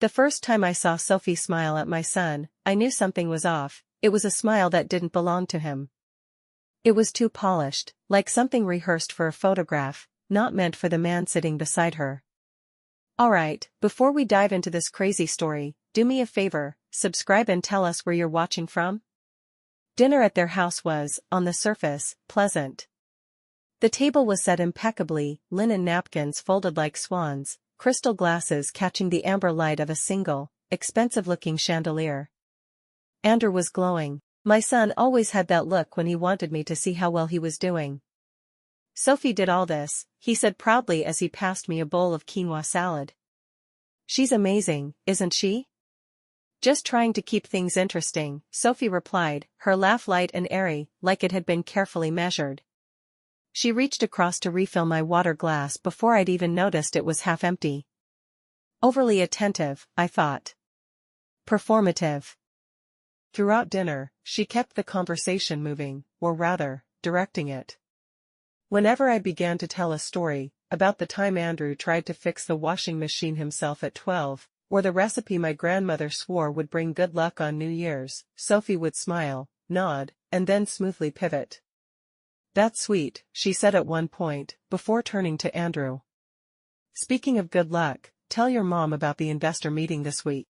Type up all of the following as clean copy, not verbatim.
The first time I saw Sophie smile at my son, I knew something was off. It was a smile that didn't belong to him. It was too polished, like something rehearsed for a photograph, not meant for the man sitting beside her. Alright, before we dive into this crazy story, do me a favor, subscribe and tell us where you're watching from. Dinner at their house was, on the surface, pleasant. The table was set impeccably, linen napkins folded like swans, crystal glasses catching the amber light of a single, expensive-looking chandelier. Andrew was glowing. My son always had that look when he wanted me to see how well he was doing. Sophie did all this, he said proudly as he passed me a bowl of quinoa salad. She's amazing, isn't she? Just trying to keep things interesting, Sophie replied, her laugh light and airy, like it had been carefully measured. She reached across to refill my water glass before I'd even noticed it was half empty. Overly attentive, I thought. Performative. Throughout dinner, she kept the conversation moving, or rather, directing it. Whenever I began to tell a story, about the time Andrew tried to fix the washing machine himself at 12, or the recipe my grandmother swore would bring good luck on New Year's, Sophie would smile, nod, and then smoothly pivot. "That's sweet," she said at one point, before turning to Andrew. "Speaking of good luck, tell your mom about the investor meeting this week."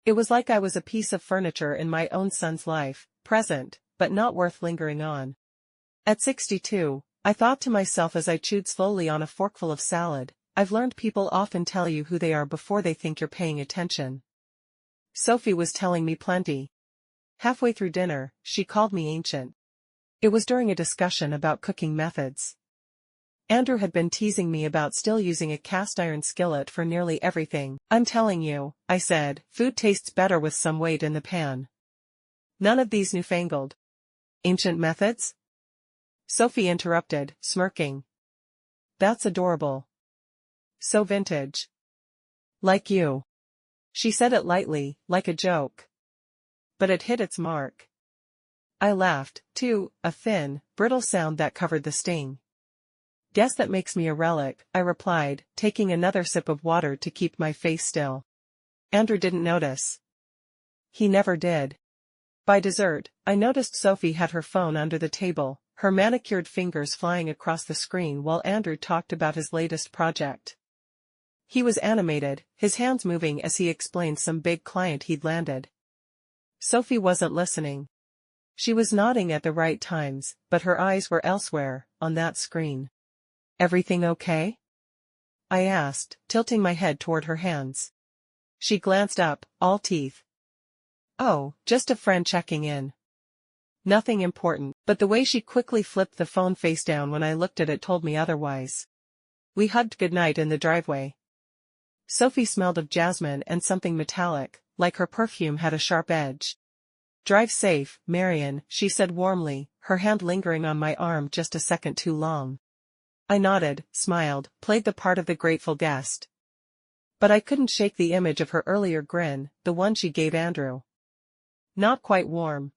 It was like I was a piece of furniture in my own son's life, present, but not worth lingering on. At 62, I thought to myself as I chewed slowly on a forkful of salad, I've learned people often tell you who they are before they think you're paying attention. Sophie was telling me plenty. Halfway through dinner, she called me ancient. It was during a discussion about cooking methods. Andrew had been teasing me about still using a cast-iron skillet for nearly everything. "I'm telling you," I said, "food tastes better with some weight in the pan. None of these newfangled ancient methods?" Sophie interrupted, smirking. "That's adorable. So vintage. Like you." She said it lightly, like a joke. But it hit its mark. I laughed, too, a thin, brittle sound that covered the sting. "Guess that makes me a relic," I replied, taking another sip of water to keep my face still. Andrew didn't notice. He never did. By dessert, I noticed Sophie had her phone under the table, her manicured fingers flying across the screen while Andrew talked about his latest project. He was animated, his hands moving as he explained some big client he'd landed. Sophie wasn't listening. She was nodding at the right times, but her eyes were elsewhere, on that screen. "Everything okay?" I asked, tilting my head toward her hands. She glanced up, all teeth. "Oh, just a friend checking in. Nothing important," but the way she quickly flipped the phone face down when I looked at it told me otherwise. We hugged goodnight in the driveway. Sophie smelled of jasmine and something metallic, like her perfume had a sharp edge. "Drive safe, Marian," she said warmly, her hand lingering on my arm just a second too long. I nodded, smiled, played the part of the grateful guest. But I couldn't shake the image of her earlier grin, the one she gave Andrew. Not quite warm.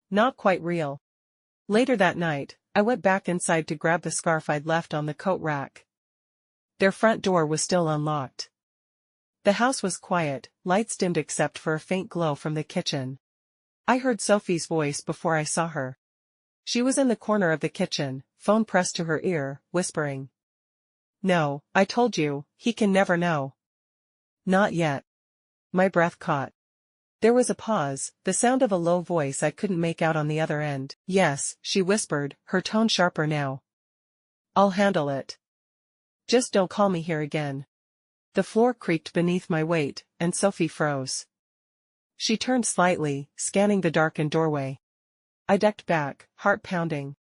Not quite real. Later that night, I went back inside to grab the scarf I'd left on the coat rack. Their front door was still unlocked. The house was quiet, lights dimmed except for a faint glow from the kitchen. I heard Sophie's voice before I saw her. She was in the corner of the kitchen, phone pressed to her ear, whispering. "No, I told you, he can never know." "Not yet." My breath caught. There was a pause, the sound of a low voice I couldn't make out on the other end. "Yes," she whispered, her tone sharper now. "I'll handle it. Just don't call me here again." The floor creaked beneath my weight, and Sophie froze. She turned slightly, scanning the darkened doorway. I ducked back, heart pounding.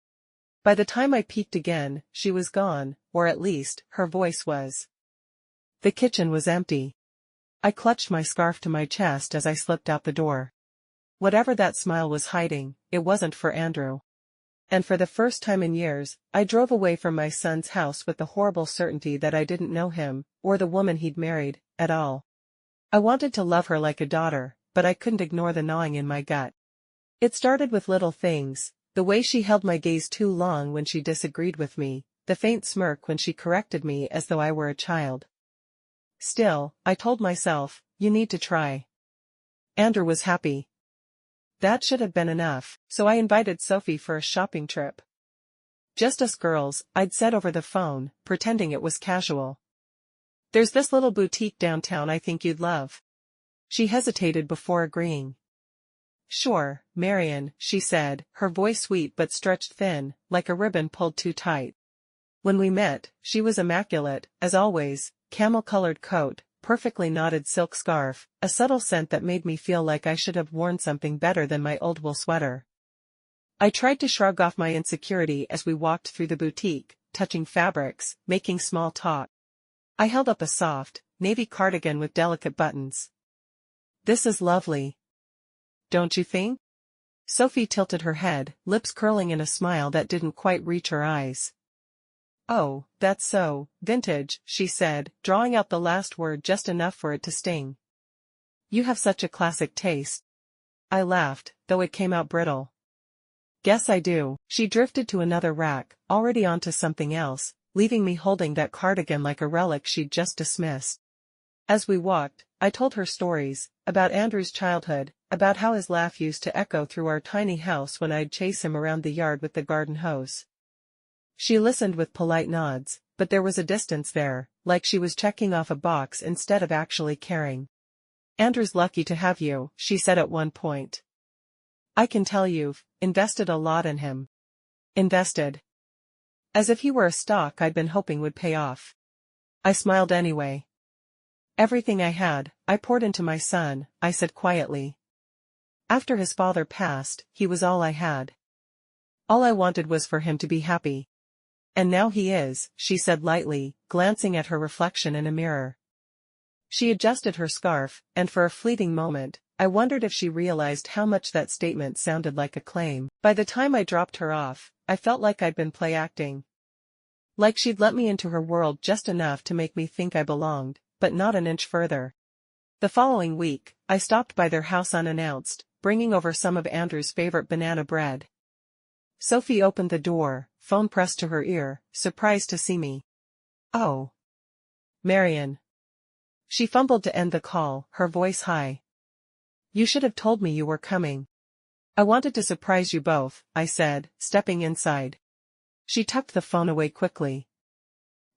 By the time I peeked again, she was gone, or at least, her voice was. The kitchen was empty. I clutched my scarf to my chest as I slipped out the door. Whatever that smile was hiding, it wasn't for Andrew. And for the first time in years, I drove away from my son's house with the horrible certainty that I didn't know him, or the woman he'd married, at all. I wanted to love her like a daughter, but I couldn't ignore the gnawing in my gut. It started with little things, the way she held my gaze too long when she disagreed with me, the faint smirk when she corrected me as though I were a child. Still, I told myself, you need to try. Andrew was happy. That should have been enough, so I invited Sophie for a shopping trip. Just us girls, I'd said over the phone, pretending it was casual. There's this little boutique downtown I think you'd love. She hesitated before agreeing. Sure, Marian, she said, her voice sweet but stretched thin, like a ribbon pulled too tight. When we met, she was immaculate, as always, camel-colored coat, perfectly knotted silk scarf, a subtle scent that made me feel like I should have worn something better than my old wool sweater. I tried to shrug off my insecurity as we walked through the boutique, touching fabrics, making small talk. I held up a soft, navy cardigan with delicate buttons. This is lovely. Don't you think? Sophie tilted her head, lips curling in a smile that didn't quite reach her eyes. Oh, that's so vintage, she said, drawing out the last word just enough for it to sting. You have such a classic taste. I laughed, though it came out brittle. Guess I do. She drifted to another rack, already onto something else, leaving me holding that cardigan like a relic she'd just dismissed. As we walked, I told her stories, about Andrew's childhood, about how his laugh used to echo through our tiny house when I'd chase him around the yard with the garden hose. She listened with polite nods, but there was a distance there, like she was checking off a box instead of actually caring. Andrew's lucky to have you, she said at one point. I can tell you've invested a lot in him. Invested. As if he were a stock I'd been hoping would pay off. I smiled anyway. Everything I had, I poured into my son, I said quietly. After his father passed, he was all I had. All I wanted was for him to be happy. And now he is, she said lightly, glancing at her reflection in a mirror. She adjusted her scarf, and for a fleeting moment, I wondered if she realized how much that statement sounded like a claim. By the time I dropped her off, I felt like I'd been play-acting. Like she'd let me into her world just enough to make me think I belonged, but not an inch further. The following week, I stopped by their house unannounced, bringing over some of Andrew's favorite banana bread. Sophie opened the door, phone pressed to her ear, surprised to see me. Oh. Marian. She fumbled to end the call, her voice high. You should have told me you were coming. I wanted to surprise you both, I said, stepping inside. She tucked the phone away quickly.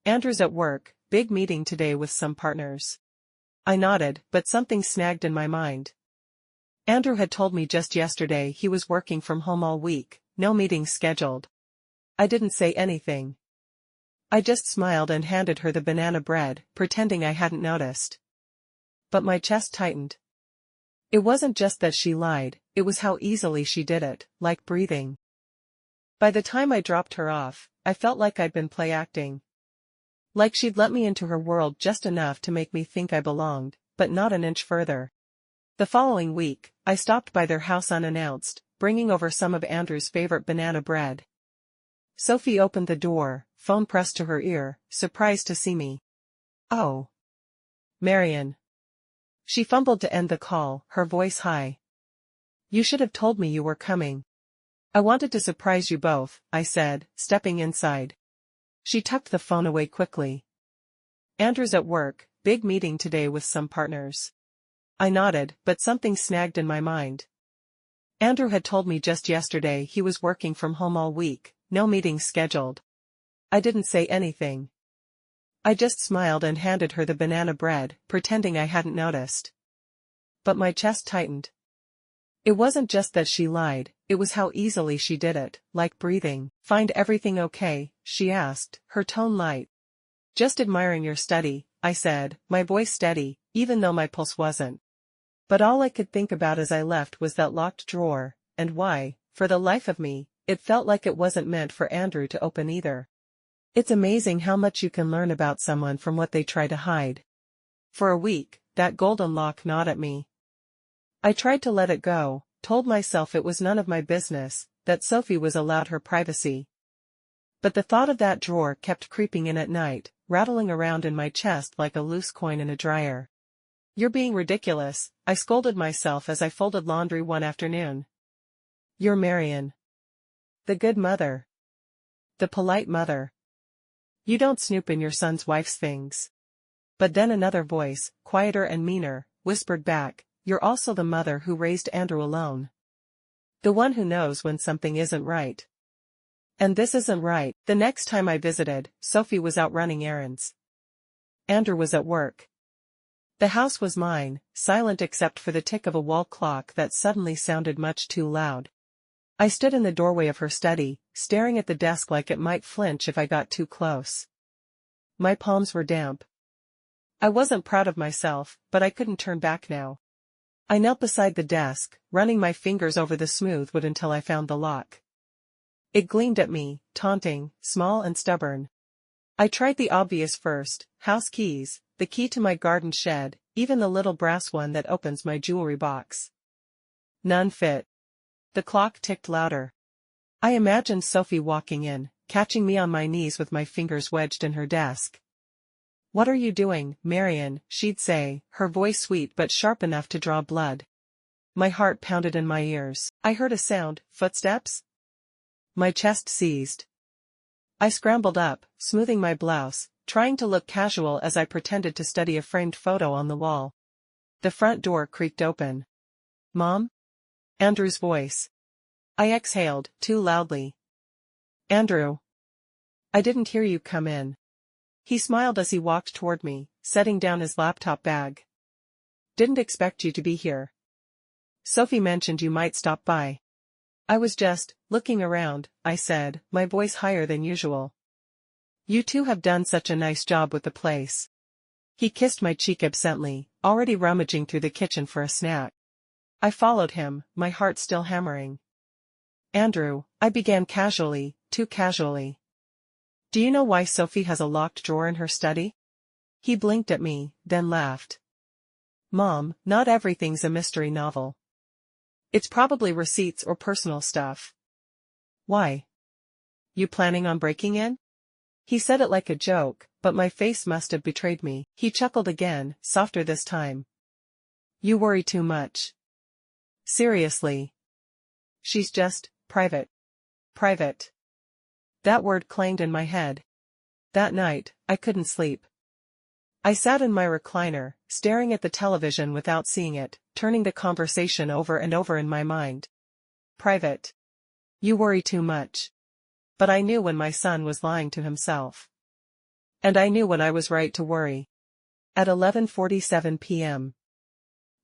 Andrew's at work, big meeting today with some partners. I nodded, but something snagged in my mind. Andrew had told me just yesterday he was working from home all week, no meetings scheduled. I didn't say anything. I just smiled and handed her the banana bread, pretending I hadn't noticed. But my chest tightened. It wasn't just that she lied, it was how easily she did it, like breathing. By the time I dropped her off, I felt like I'd been play-acting. Like she'd let me into her world just enough to make me think I belonged, but not an inch further. The following week, I stopped by their house unannounced, bringing over some of Andrew's favorite banana bread. Sophie opened the door, phone pressed to her ear, surprised to see me. Oh. Marian. She fumbled to end the call, her voice high. You should have told me you were coming. I wanted to surprise you both, I said, stepping inside. She tucked the phone away quickly. Andrew's at work, big meeting today with some partners. I nodded, but something snagged in my mind. Andrew had told me just yesterday he was working from home all week, no meetings scheduled. I didn't say anything. I just smiled and handed her the banana bread, pretending I hadn't noticed. But my chest tightened. It wasn't just that she lied, it was how easily she did it, like breathing. Find everything okay? She asked, her tone light. Just admiring your study, I said, my voice steady, even though my pulse wasn't. But all I could think about as I left was that locked drawer, and why, for the life of me, it felt like it wasn't meant for Andrew to open either. It's amazing how much you can learn about someone from what they try to hide. For a week, that golden lock gnawed at me. I tried to let it go, told myself it was none of my business, that Sophie was allowed her privacy. But the thought of that drawer kept creeping in at night, rattling around in my chest like a loose coin in a dryer. You're being ridiculous, I scolded myself as I folded laundry one afternoon. You're Marian. The good mother. The polite mother. You don't snoop in your son's wife's things. But then another voice, quieter and meaner, whispered back, "You're also the mother who raised Andrew alone. The one who knows when something isn't right." And this isn't right. The next time I visited, Sophie was out running errands. Andrew was at work. The house was mine, silent except for the tick of a wall clock that suddenly sounded much too loud. I stood in the doorway of her study, staring at the desk like it might flinch if I got too close. My palms were damp. I wasn't proud of myself, but I couldn't turn back now. I knelt beside the desk, running my fingers over the smooth wood until I found the lock. It gleamed at me, taunting, small and stubborn. I tried the obvious first: house keys, the key to my garden shed, even the little brass one that opens my jewelry box. None fit. The clock ticked louder. I imagined Sophie walking in, catching me on my knees with my fingers wedged in her desk. "What are you doing, Marian?" she'd say, her voice sweet but sharp enough to draw blood. My heart pounded in my ears. I heard a sound, footsteps. My chest seized. I scrambled up, smoothing my blouse, trying to look casual as I pretended to study a framed photo on the wall. The front door creaked open. "Mom?" Andrew's voice. I exhaled, too loudly. "Andrew. I didn't hear you come in." He smiled as he walked toward me, setting down his laptop bag. "Didn't expect you to be here. Sophie mentioned you might stop by." "I was just looking around," I said, my voice higher than usual. "You two have done such a nice job with the place." He kissed my cheek absently, already rummaging through the kitchen for a snack. I followed him, my heart still hammering. "Andrew," I began casually, too casually. "Do you know why Sophie has a locked drawer in her study?" He blinked at me, then laughed. "Mom, not everything's a mystery novel. It's probably receipts or personal stuff." "Why? You planning on breaking in?" He said it like a joke, but my face must have betrayed me. He chuckled again, softer this time. "You worry too much." "Seriously. She's just private." Private. That word clanged in my head. That night, I couldn't sleep. I sat in my recliner, staring at the television without seeing it, turning the conversation over and over in my mind. Private. You worry too much. But I knew when my son was lying to himself. And I knew when I was right to worry. At 11:47 p.m.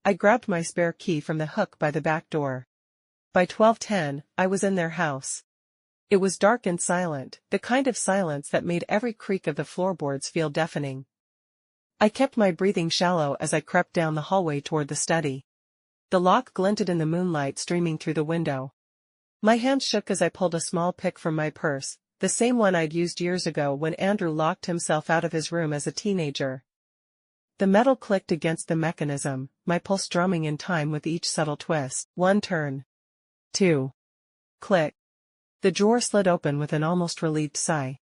I grabbed my spare key from the hook by the back door. By 12:10, I was in their house. It was dark and silent, the kind of silence that made every creak of the floorboards feel deafening. I kept my breathing shallow as I crept down the hallway toward the study. The lock glinted in the moonlight streaming through the window. My hand shook as I pulled a small pick from my purse, the same one I'd used years ago when Andrew locked himself out of his room as a teenager. The metal clicked against the mechanism, my pulse drumming in time with each subtle twist. One turn. Two. Click. The drawer slid open with an almost relieved sigh.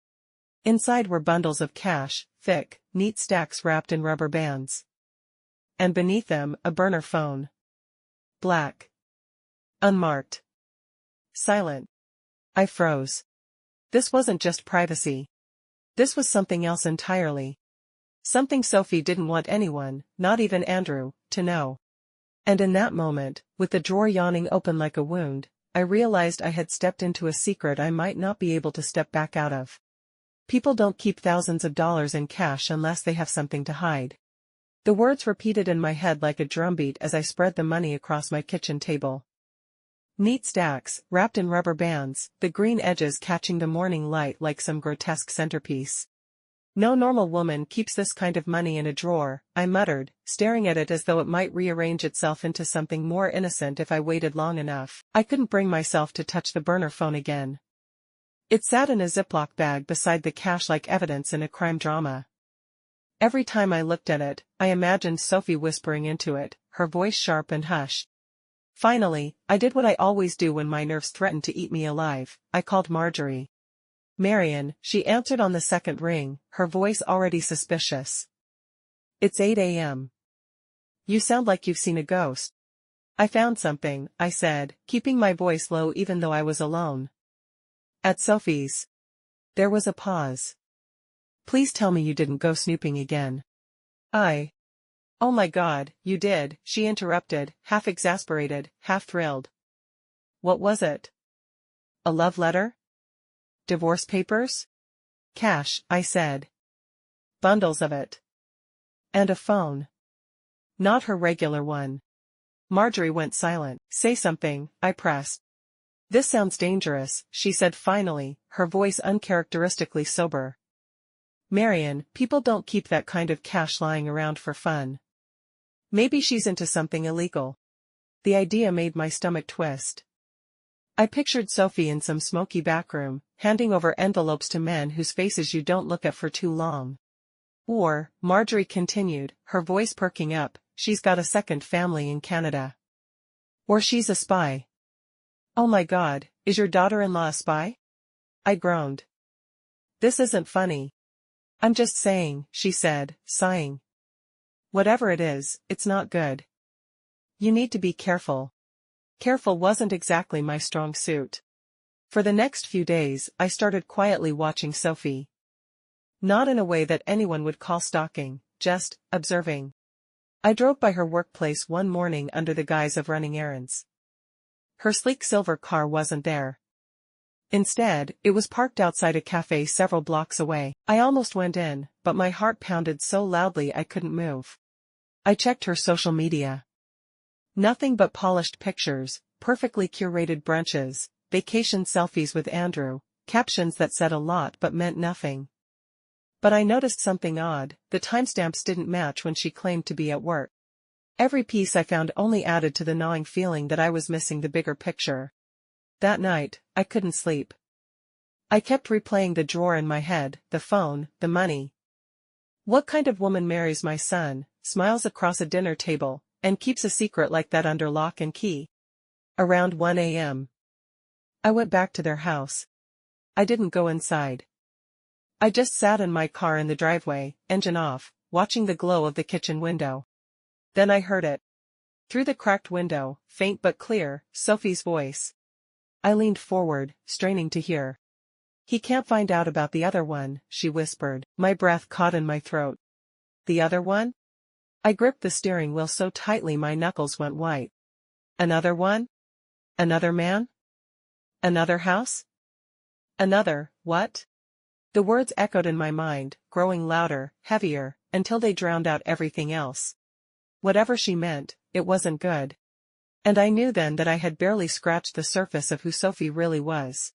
Inside were bundles of cash, thick, neat stacks wrapped in rubber bands. And beneath them, a burner phone. Black. Unmarked. Silent. I froze. This wasn't just privacy. This was something else entirely. Something Sophie didn't want anyone, not even Andrew, to know. And in that moment, with the drawer yawning open like a wound, I realized I had stepped into a secret I might not be able to step back out of. People don't keep thousands of dollars in cash unless they have something to hide. The words repeated in my head like a drumbeat as I spread the money across my kitchen table. Neat stacks, wrapped in rubber bands, the green edges catching the morning light like some grotesque centerpiece. No normal woman keeps this kind of money in a drawer, I muttered, staring at it as though it might rearrange itself into something more innocent if I waited long enough. I couldn't bring myself to touch the burner phone again. It sat in a Ziploc bag beside the cash like evidence in a crime drama. Every time I looked at it, I imagined Sophie whispering into it, her voice sharp and hushed. Finally, I did what I always do when my nerves threatened to eat me alive. I called Marjorie. "Marian," she answered on the second ring, her voice already suspicious. "It's 8 a.m. You sound like you've seen a ghost." "I found something," I said, keeping my voice low even though I was alone. "At Sophie's." There was a pause. "Please tell me you didn't go snooping again." Oh my God, you did, she interrupted, half exasperated, half thrilled. What was it? A love letter? Divorce papers? Cash, I said. Bundles of it. And a phone. Not her regular one. Marjorie went silent. Say something, I pressed. This sounds dangerous, she said finally, her voice uncharacteristically sober. Marian, people don't keep that kind of cash lying around for fun. Maybe she's into something illegal. The idea made my stomach twist. I pictured Sophie in some smoky backroom, handing over envelopes to men whose faces you don't look at for too long. Or, Marjorie continued, her voice perking up, she's got a second family in Canada. Or she's a spy. Oh my God, is your daughter-in-law a spy? I groaned. This isn't funny. I'm just saying, she said, sighing. Whatever it is, it's not good. You need to be careful. Careful wasn't exactly my strong suit. For the next few days, I started quietly watching Sophie. Not in a way that anyone would call stalking, just observing. I drove by her workplace one morning under the guise of running errands. Her sleek silver car wasn't there. Instead, it was parked outside a cafe several blocks away. I almost went in, but my heart pounded so loudly I couldn't move. I checked her social media. Nothing but polished pictures, perfectly curated brunches, vacation selfies with Andrew, captions that said a lot but meant nothing. But I noticed something odd, the timestamps didn't match when she claimed to be at work. Every piece I found only added to the gnawing feeling that I was missing the bigger picture. That night, I couldn't sleep. I kept replaying the drawer in my head, the phone, the money. What kind of woman marries my son, smiles across a dinner table, and keeps a secret like that under lock and key? Around 1 a.m. I went back to their house. I didn't go inside. I just sat in my car in the driveway, engine off, watching the glow of the kitchen window. Then I heard it. Through the cracked window, faint but clear, Sophie's voice. I leaned forward, straining to hear. He can't find out about the other one, she whispered. My breath caught in my throat. The other one? I gripped the steering wheel so tightly my knuckles went white. Another one? Another man? Another house? Another, what? The words echoed in my mind, growing louder, heavier, until they drowned out everything else. Whatever she meant, it wasn't good. And I knew then that I had barely scratched the surface of who Sophie really was.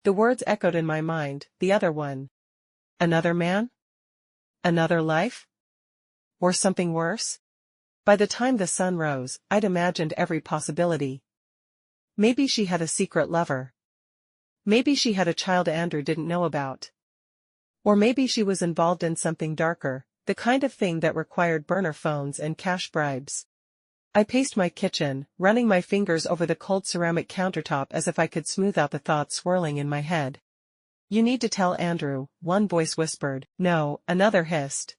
The words echoed in my mind, the other one. Another man? Another life? Or something worse? By the time the sun rose, I'd imagined every possibility. Maybe she had a secret lover. Maybe she had a child Andrew didn't know about. Or maybe she was involved in something darker, the kind of thing that required burner phones and cash bribes. I paced my kitchen, running my fingers over the cold ceramic countertop as if I could smooth out the thoughts swirling in my head. You need to tell Andrew, one voice whispered. No, another hissed.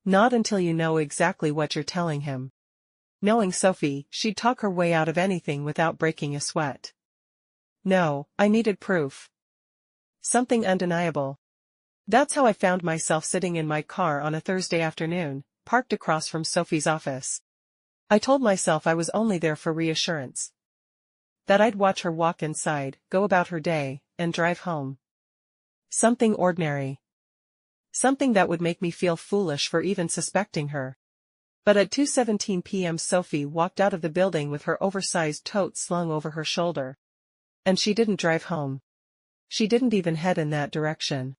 Not until you know exactly what you're telling him. Knowing Sophie, she'd talk her way out of anything without breaking a sweat. No, I needed proof. Something undeniable. That's how I found myself sitting in my car on a Thursday afternoon, parked across from Sophie's office. I told myself I was only there for reassurance. That I'd watch her walk inside, go about her day, and drive home. Something ordinary. Something that would make me feel foolish for even suspecting her. But at 2:17 p.m. Sophie walked out of the building with her oversized tote slung over her shoulder. And she didn't drive home. She didn't even head in that direction.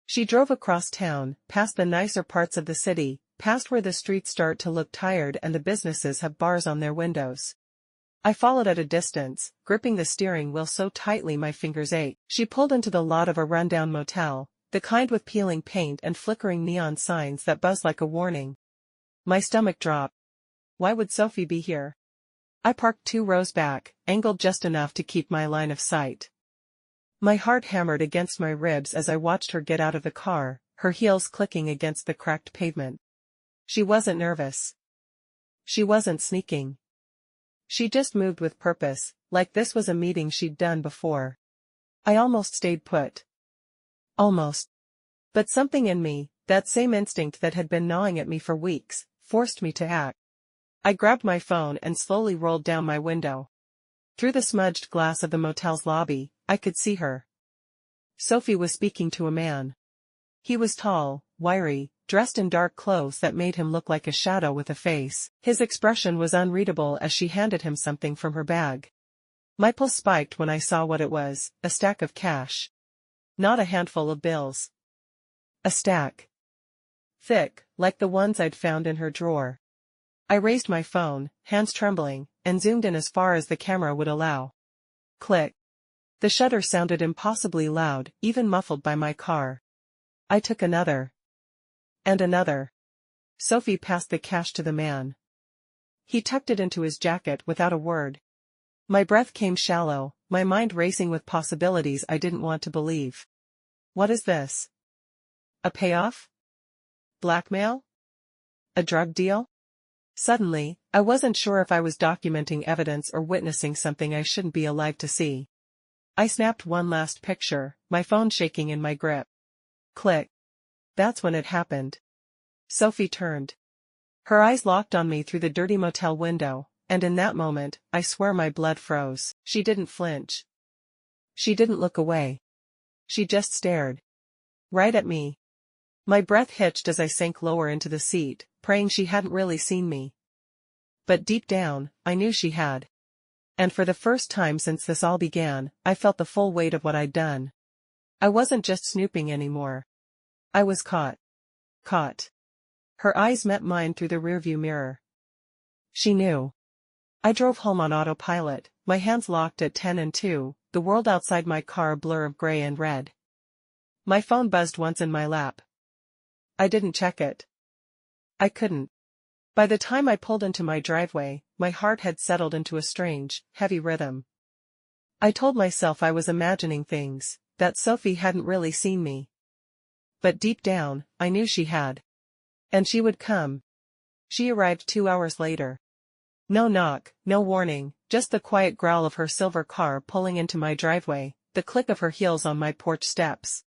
She drove across town, past the nicer parts of the city, past where the streets start to look tired and the businesses have bars on their windows. I followed at a distance, gripping the steering wheel so tightly my fingers ached. She pulled into the lot of a rundown motel, the kind with peeling paint and flickering neon signs that buzzed like a warning. My stomach dropped. Why would Sophie be here? I parked 2 rows back, angled just enough to keep my line of sight. My heart hammered against my ribs as I watched her get out of the car, her heels clicking against the cracked pavement. She wasn't nervous. She wasn't sneaking. She just moved with purpose, like this was a meeting she'd done before. I almost stayed put. Almost. But something in me, That same instinct that had been gnawing at me for weeks, forced me to act. I grabbed my phone and slowly rolled down my window. Through the smudged glass of the motel's lobby, I could see her. Sophie was speaking to a man. He was tall, wiry, dressed in dark clothes that made him look like a shadow with a face. His expression was unreadable as she handed him something from her bag. My pulse spiked when I saw what it was, a stack of cash. Not a handful of bills. A stack. Thick, like the ones I'd found in her drawer. I raised my phone, hands trembling, and zoomed in as far as the camera would allow. Click. The shutter sounded impossibly loud, even muffled by my car. I took another. And another. Sophie passed the cash to the man. He tucked it into his jacket without a word. My breath came shallow, my mind racing with possibilities I didn't want to believe. What is this? A payoff? Blackmail? A drug deal? Suddenly, I wasn't sure if I was documenting evidence or witnessing something I shouldn't be alive to see. I snapped one last picture, my phone shaking in my grip. Click. That's when it happened. Sophie turned. Her eyes locked on me through the dirty motel window, and in that moment, I swear my blood froze. She didn't flinch. She didn't look away. She just stared. Right at me. My breath hitched as I sank lower into the seat, praying she hadn't really seen me. But deep down, I knew she had. And for the first time since this all began, I felt the full weight of what I'd done. I wasn't just snooping anymore. I was caught. Caught. Her eyes met mine through the rearview mirror. She knew. I drove home on autopilot, my hands locked at 10 and 2, the world outside my car a blur of gray and red. My phone buzzed once in my lap. I didn't check it. I couldn't. By the time I pulled into my driveway, my heart had settled into a strange, heavy rhythm. I told myself I was imagining things, that Sophie hadn't really seen me. But deep down, I knew she had. And she would come. She arrived 2 hours later. No knock, no warning, just the quiet growl of her silver car pulling into my driveway, the click of her heels on my porch steps.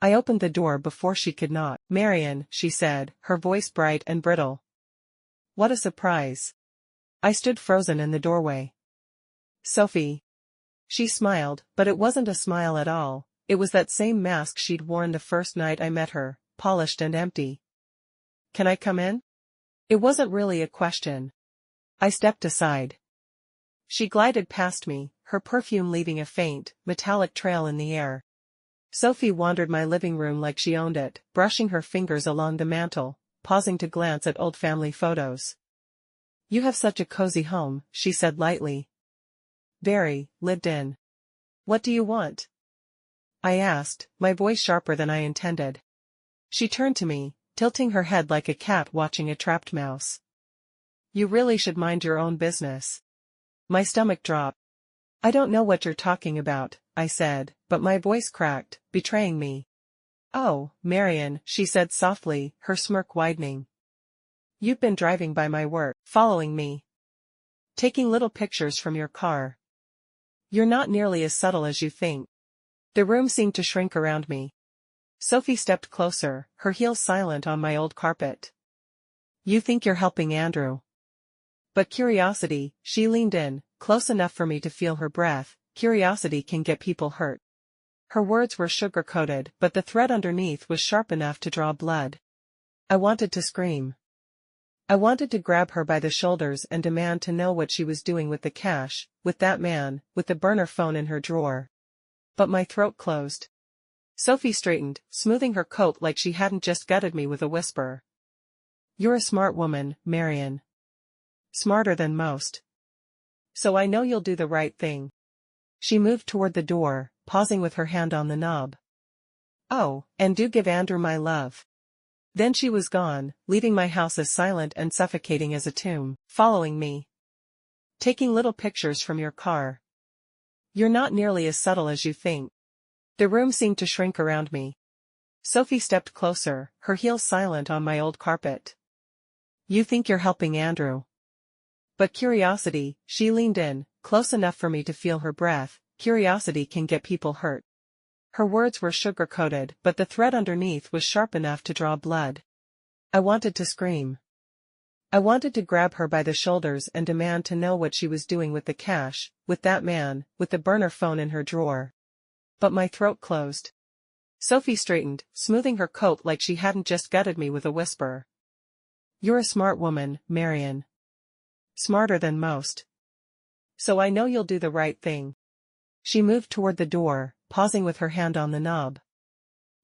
I opened the door before she could knock. Marian, she said, her voice bright and brittle. What a surprise. I stood frozen in the doorway. Sophie. She smiled, but it wasn't a smile at all. It was that same mask she'd worn the first night I met her, polished and empty. Can I come in? It wasn't really a question. I stepped aside. She glided past me, her perfume leaving a faint, metallic trail in the air. Sophie wandered my living room like she owned it, brushing her fingers along the mantel, pausing to glance at old family photos. You have such a cozy home, she said lightly. Very, lived in. What do you want? I asked, my voice sharper than I intended. She turned to me, tilting her head like a cat watching a trapped mouse. You really should mind your own business. My stomach dropped. I don't know what you're talking about, I said, but my voice cracked, betraying me. Oh, Marian, she said softly, her smirk widening. You've been driving by my work, following me. Taking little pictures from your car. You're not nearly as subtle as you think. The room seemed to shrink around me. Sophie stepped closer, her heels silent on my old carpet. You think you're helping Andrew. But curiosity, she leaned in, close enough for me to feel her breath, curiosity can get people hurt. Her words were sugar-coated, but the thread underneath was sharp enough to draw blood. I wanted to scream. I wanted to grab her by the shoulders and demand to know what she was doing with the cash, with that man, with the burner phone in her drawer. But my throat closed. Sophie straightened, smoothing her coat like she hadn't just gutted me with a whisper. You're a smart woman, Marian. Smarter than most. So I know you'll do the right thing. She moved toward the door, pausing with her hand on the knob. Oh, and do give Andrew my love. Then she was gone, leaving my house as silent and suffocating as a tomb, following me. Taking little pictures from your car. You're not nearly as subtle as you think. The room seemed to shrink around me. Sophie stepped closer, her heels silent on my old carpet. You think you're helping Andrew. But curiosity, she leaned in, close enough for me to feel her breath, curiosity can get people hurt. Her words were sugar-coated, but the thread underneath was sharp enough to draw blood. I wanted to scream. I wanted to grab her by the shoulders and demand to know what she was doing with the cash, with that man, with the burner phone in her drawer. But my throat closed. Sophie straightened, smoothing her coat like she hadn't just gutted me with a whisper. "You're a smart woman, Marian. Smarter than most. So I know you'll do the right thing." She moved toward the door, pausing with her hand on the knob.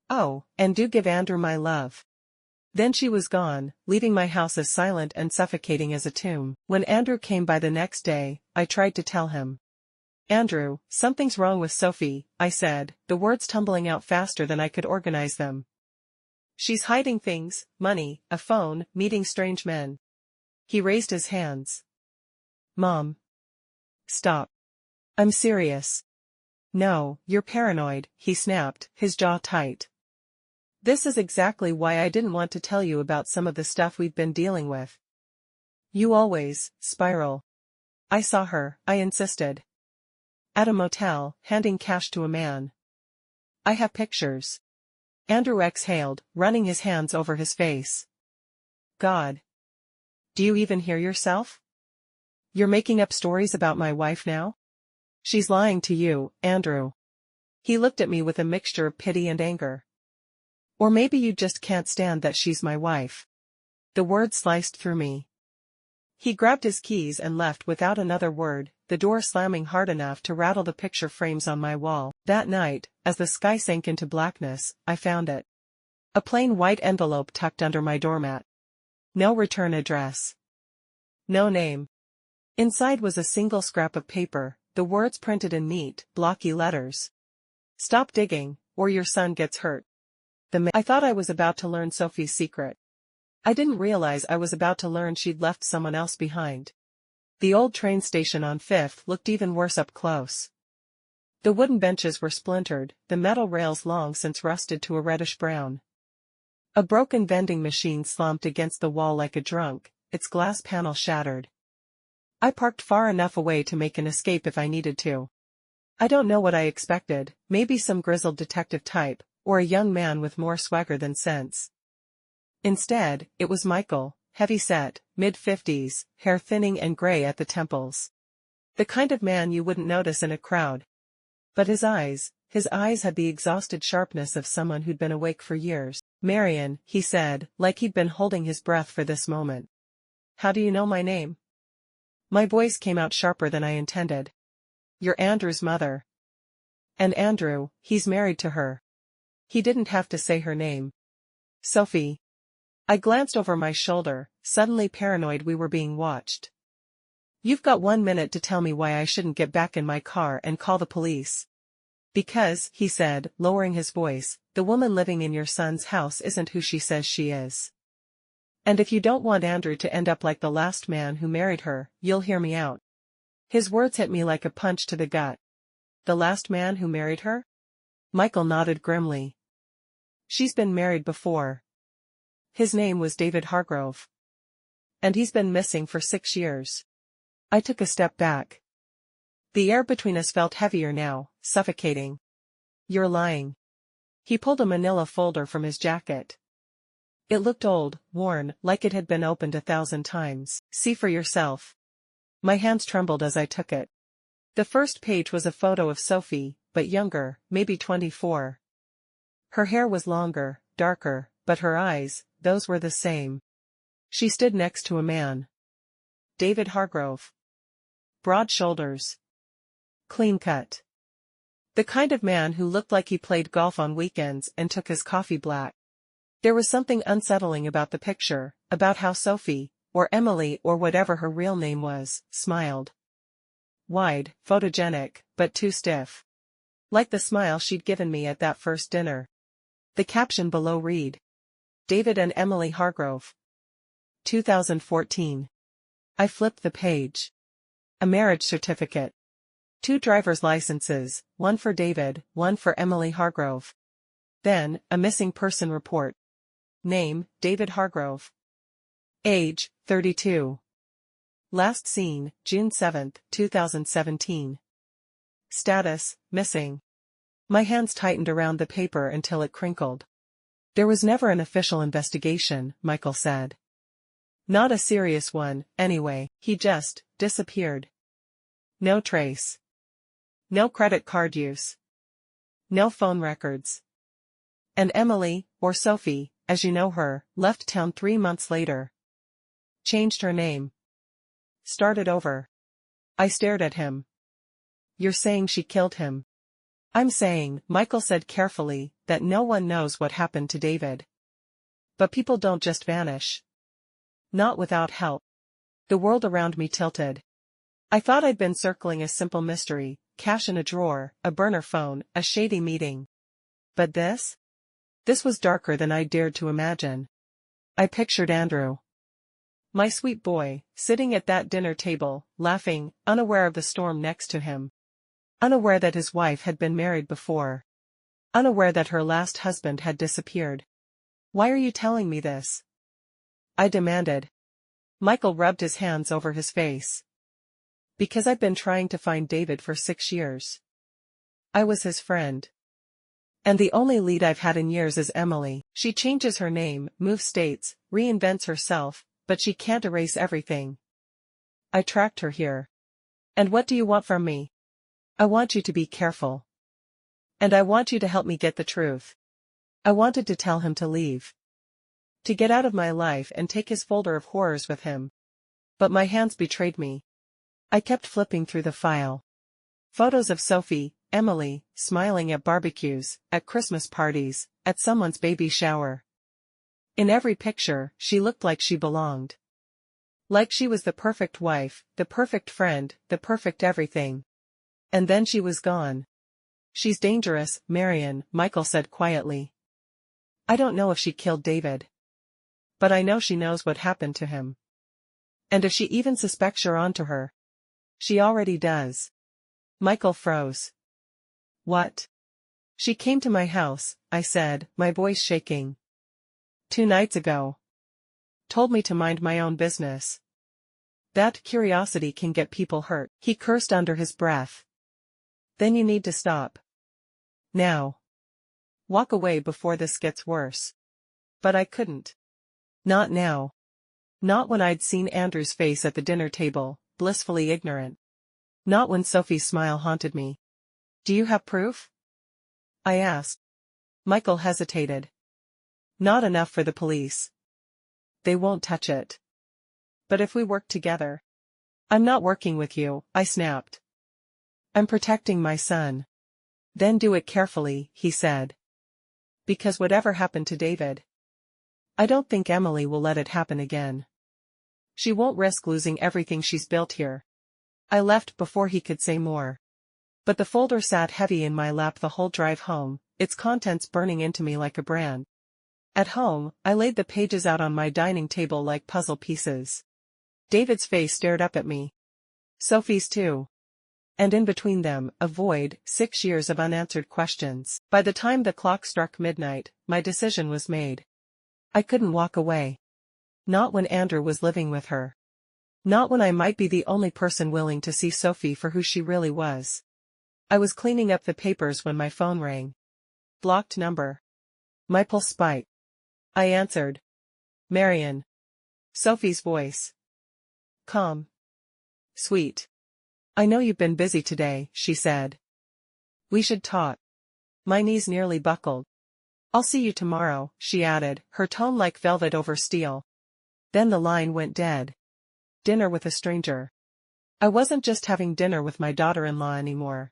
"Oh, and do give Andrew my love." Then she was gone, leaving my house as silent and suffocating as a tomb. When Andrew came by the next day, I tried to tell him. "Andrew, something's wrong with Sophie," I said, the words tumbling out faster than I could organize them. "She's hiding things, money, a phone, meeting strange men." He raised his hands. "Mom. Stop. I'm serious." "No, you're paranoid," he snapped, his jaw tight. "This is exactly why I didn't want to tell you about some of the stuff we've been dealing with. You always spiral." "I saw her," I insisted. "At a motel, handing cash to a man. I have pictures." Andrew exhaled, running his hands over his face. "God. Do you even hear yourself? You're making up stories about my wife now? She's lying to you, Andrew." He looked at me with a mixture of pity and anger. "Or maybe you just can't stand that she's my wife." The words sliced through me. He grabbed his keys and left without another word, the door slamming hard enough to rattle the picture frames on my wall. That night, as the sky sank into blackness, I found it. A plain white envelope tucked under my doormat. No return address. No name. Inside was a single scrap of paper, the words printed in neat, blocky letters. "Stop digging, or your son gets hurt." I thought I was about to learn Sophie's secret. I didn't realize I was about to learn she'd left someone else behind. The old train station on 5th looked even worse up close. The wooden benches were splintered, the metal rails long since rusted to a reddish brown. A broken vending machine slumped against the wall like a drunk, its glass panel shattered. I parked far enough away to make an escape if I needed to. I don't know what I expected, maybe some grizzled detective type, or a young man with more swagger than sense. Instead, it was Michael, heavy-set, mid-50s, hair thinning and gray at the temples. The kind of man you wouldn't notice in a crowd. But his eyes had the exhausted sharpness of someone who'd been awake for years. "Marian," he said, like he'd been holding his breath for this moment. "How do you know my name?" My voice came out sharper than I intended. "You're Andrew's mother. And Andrew, he's married to her." He didn't have to say her name. "Sophie." I glanced over my shoulder, suddenly paranoid we were being watched. "You've got 1 minute to tell me why I shouldn't get back in my car and call the police." "Because," he said, lowering his voice, "the woman living in your son's house isn't who she says she is. And if you don't want Andrew to end up like the last man who married her, you'll hear me out." His words hit me like a punch to the gut. "The last man who married her?" Michael nodded grimly. "She's been married before. His name was David Hargrove. And he's been missing for 6 years." I took a step back. The air between us felt heavier now, suffocating. "You're lying." He pulled a manila folder from his jacket. It looked old, worn, like it had been opened 1,000 times. "See for yourself." My hands trembled as I took it. The first page was a photo of Sophie, but younger, maybe 24. Her hair was longer, darker, but her eyes, those were the same. She stood next to a man. David Hargrove. Broad shoulders. Clean cut. The kind of man who looked like he played golf on weekends and took his coffee black. There was something unsettling about the picture, about how Sophie, or Emily or whatever her real name was, smiled. Wide, photogenic, but too stiff. Like the smile she'd given me at that first dinner. The caption below read: David and Emily Hargrove. 2014. I flipped the page. A marriage certificate. 2 driver's licenses, one for David, one for Emily Hargrove. Then, a missing person report. Name, David Hargrove. Age, 32. Last seen, June 7, 2017. Status, missing. My hands tightened around the paper until it crinkled. There was never an official investigation, Michael said. Not a serious one, anyway. He just disappeared. No trace. No credit card use. No phone records. And Emily, or Sophie, as you know her, left town 3 months later. Changed her name. Started over. I stared at him. You're saying she killed him? I'm saying, Michael said carefully, that no one knows what happened to David. But people don't just vanish. Not without help. The world around me tilted. I thought I'd been circling a simple mystery, cash in a drawer, a burner phone, a shady meeting. But this? This was darker than I dared to imagine. I pictured Andrew. My sweet boy, sitting at that dinner table, laughing, unaware of the storm next to him. Unaware that his wife had been married before. Unaware that her last husband had disappeared. Why are you telling me this? I demanded. Michael rubbed his hands over his face. Because I've been trying to find David for 6 years. I was his friend. And the only lead I've had in years is Emily. She changes her name, moves states, reinvents herself, but she can't erase everything. I tracked her here. And what do you want from me? I want you to be careful. And I want you to help me get the truth. I wanted to tell him to leave. To get out of my life and take his folder of horrors with him. But my hands betrayed me. I kept flipping through the file. Photos of Sophie, Emily, smiling at barbecues, at Christmas parties, at someone's baby shower. In every picture, she looked like she belonged. Like she was the perfect wife, the perfect friend, the perfect everything. And then she was gone. She's dangerous, Marian, Michael said quietly. I don't know if she killed David. But I know she knows what happened to him. And if she even suspects you're onto her. She already does. Michael froze. What? She came to my house, I said, my voice shaking. 2 nights ago. Told me to mind my own business. That curiosity can get people hurt. He cursed under his breath. Then you need to stop. Now. Walk away before this gets worse. But I couldn't. Not now. Not when I'd seen Andrew's face at the dinner table, blissfully ignorant. Not when Sophie's smile haunted me. Do you have proof? I asked. Michael hesitated. Not enough for the police. They won't touch it. But if we work together. I'm not working with you, I snapped. I'm protecting my son. Then do it carefully, he said. Because whatever happened to David, I don't think Emily will let it happen again. She won't risk losing everything she's built here. I left before he could say more. But the folder sat heavy in my lap the whole drive home, its contents burning into me like a brand. At home, I laid the pages out on my dining table like puzzle pieces. David's face stared up at me. Sophie's too. And in between them, a void, 6 years of unanswered questions. By the time the clock struck midnight, my decision was made. I couldn't walk away. Not when Andrew was living with her. Not when I might be the only person willing to see Sophie for who she really was. I was cleaning up the papers when my phone rang. Blocked number. My pulse spiked. I answered. Marian. Sophie's voice. Calm. Sweet. I know you've been busy today, she said. We should talk. My knees nearly buckled. I'll see you tomorrow, she added, her tone like velvet over steel. Then the line went dead. Dinner with a stranger. I wasn't just having dinner with my daughter-in-law anymore.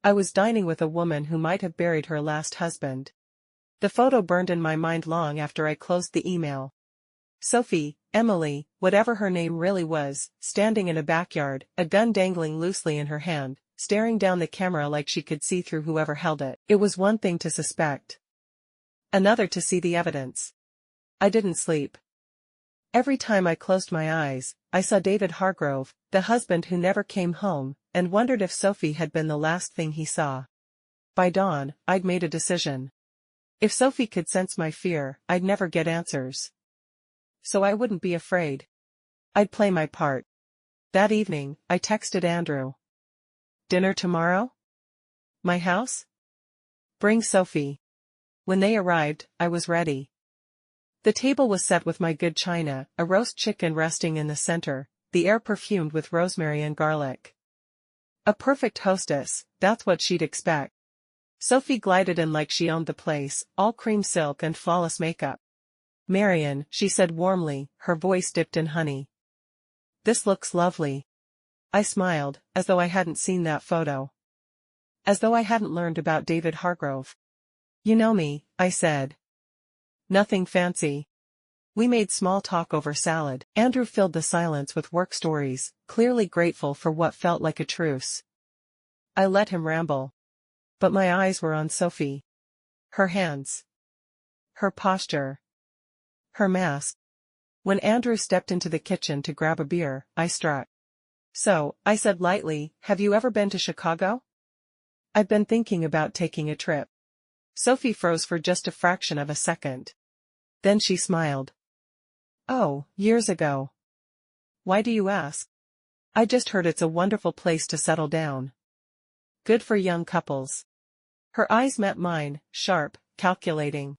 I was dining with a woman who might have buried her last husband. The photo burned in my mind long after I closed the email. Sophie, Emily, whatever her name really was, standing in a backyard, a gun dangling loosely in her hand, staring down the camera like she could see through whoever held it. It was one thing to suspect. Another to see the evidence. I didn't sleep. Every time I closed my eyes, I saw David Hargrove, the husband who never came home, and wondered if Sophie had been the last thing he saw. By dawn, I'd made a decision. If Sophie could sense my fear, I'd never get answers. So I wouldn't be afraid. I'd play my part. That evening, I texted Andrew. Dinner tomorrow? My house? Bring Sophie. When they arrived, I was ready. The table was set with my good china, a roast chicken resting in the center, the air perfumed with rosemary and garlic. A perfect hostess, that's what she'd expect. Sophie glided in like she owned the place, all cream silk and flawless makeup. Marian, she said warmly, her voice dipped in honey. This looks lovely. I smiled, as though I hadn't seen that photo. As though I hadn't learned about David Hargrove. You know me, I said. Nothing fancy. We made small talk over salad. Andrew filled the silence with work stories, clearly grateful for what felt like a truce. I let him ramble. But my eyes were on Sophie. Her hands. Her posture. Her mask. When Andrew stepped into the kitchen to grab a beer, I struck. So, I said lightly, have you ever been to Chicago? I've been thinking about taking a trip. Sophie froze for just a fraction of a second. Then she smiled. Oh, years ago. Why do you ask? I just heard it's a wonderful place to settle down. Good for young couples. Her eyes met mine, sharp, calculating.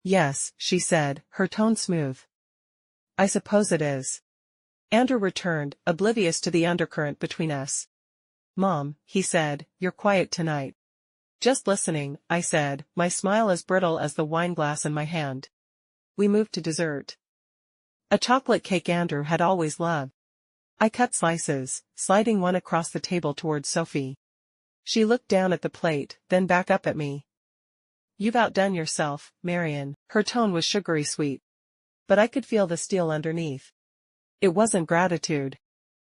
Yes, she said, her tone smooth. I suppose it is. Andrew returned, oblivious to the undercurrent between us. Mom, he said, you're quiet tonight. Just listening, I said, my smile as brittle as the wine glass in my hand. We moved to dessert. A chocolate cake Andrew had always loved. I cut slices, sliding one across the table towards Sophie. She looked down at the plate, then back up at me. You've outdone yourself, Marian. Her tone was sugary sweet. But I could feel the steel underneath. It wasn't gratitude.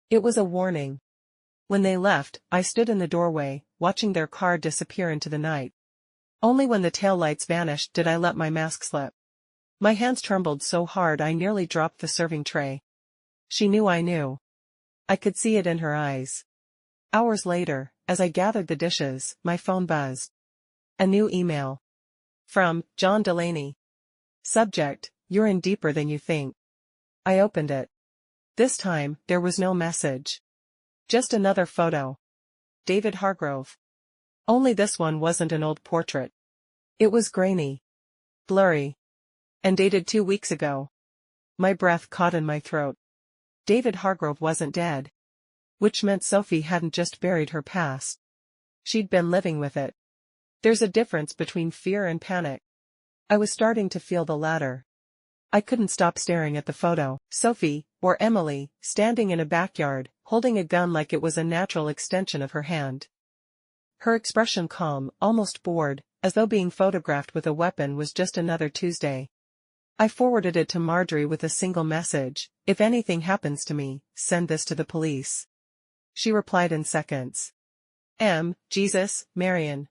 It was a warning. When they left, I stood in the doorway, watching their car disappear into the night. Only when the taillights vanished did I let my mask slip. My hands trembled so hard I nearly dropped the serving tray. She knew I knew. I could see it in her eyes. Hours later, as I gathered the dishes, my phone buzzed. A new email. From John Delaney. Subject, you're in deeper than you think. I opened it. This time, there was no message. Just another photo. David Hargrove. Only this one wasn't an old portrait. It was grainy. Blurry. And dated 2 weeks ago. My breath caught in my throat. David Hargrove wasn't dead. Which meant Sophie hadn't just buried her past. She'd been living with it. There's a difference between fear and panic. I was starting to feel the latter. I couldn't stop staring at the photo. Sophie, or Emily, standing in a backyard, holding a gun like it was a natural extension of her hand. Her expression calm, almost bored, as though being photographed with a weapon was just another Tuesday. I forwarded it to Marjorie with a single message, if anything happens to me, send this to the police. She replied in seconds. Jesus, Marian.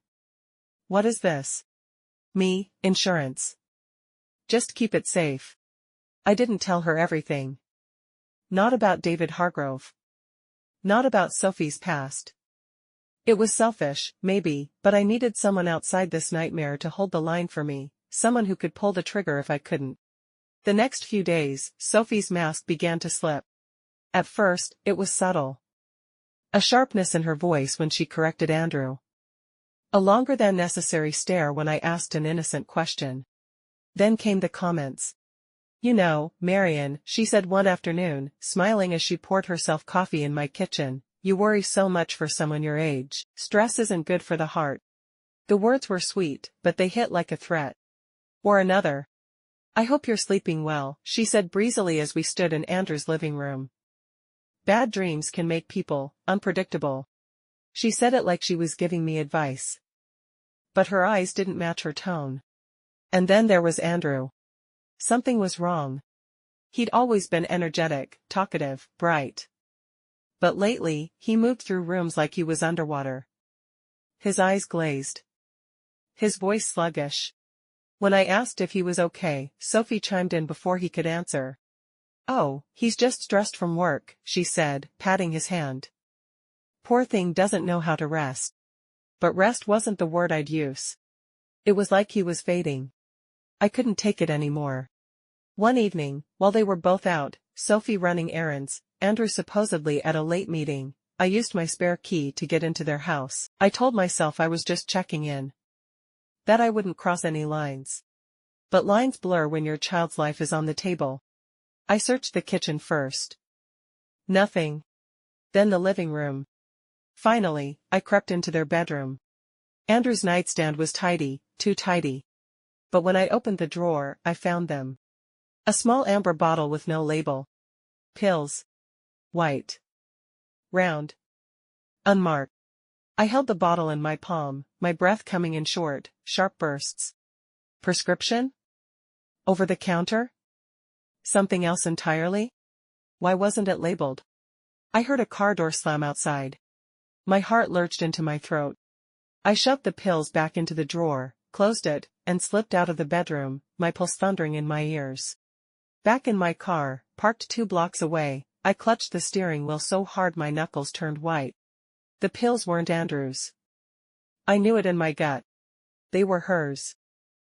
What is this? Me, insurance. Just keep it safe. I didn't tell her everything. Not about David Hargrove. Not about Sophie's past. It was selfish, maybe, but I needed someone outside this nightmare to hold the line for me, someone who could pull the trigger if I couldn't. The next few days, Sophie's mask began to slip. At first, it was subtle. A sharpness in her voice when she corrected Andrew. A longer than necessary stare when I asked an innocent question. Then came the comments. You know, Marian, she said one afternoon, smiling as she poured herself coffee in my kitchen, you worry so much for someone your age. Stress isn't good for the heart. The words were sweet, but they hit like a threat. Or another. I hope you're sleeping well, she said breezily as we stood in Andrew's living room. Bad dreams can make people unpredictable. She said it like she was giving me advice. But her eyes didn't match her tone. And then there was Andrew. Something was wrong. He'd always been energetic, talkative, bright. But lately, he moved through rooms like he was underwater. His eyes glazed. His voice sluggish. When I asked if he was okay, Sophie chimed in before he could answer. Oh, he's just stressed from work, she said, patting his hand. Poor thing doesn't know how to rest. But rest wasn't the word I'd use. It was like he was fading. I couldn't take it anymore. One evening, while they were both out, Sophie running errands, Andrew supposedly at a late meeting, I used my spare key to get into their house. I told myself I was just checking in. That I wouldn't cross any lines. But lines blur when your child's life is on the table. I searched the kitchen first. Nothing. Then the living room. Finally, I crept into their bedroom. Andrew's nightstand was tidy, too tidy. But when I opened the drawer, I found them. A small amber bottle with no label. Pills. White. Round. Unmarked. I held the bottle in my palm, my breath coming in short, sharp bursts. Prescription? Over the counter? Something else entirely? Why wasn't it labeled? I heard a car door slam outside. My heart lurched into my throat. I shoved the pills back into the drawer, closed it, and slipped out of the bedroom, my pulse thundering in my ears. Back in my car, parked 2 blocks away, I clutched the steering wheel so hard my knuckles turned white. The pills weren't Andrew's. I knew it in my gut. They were hers.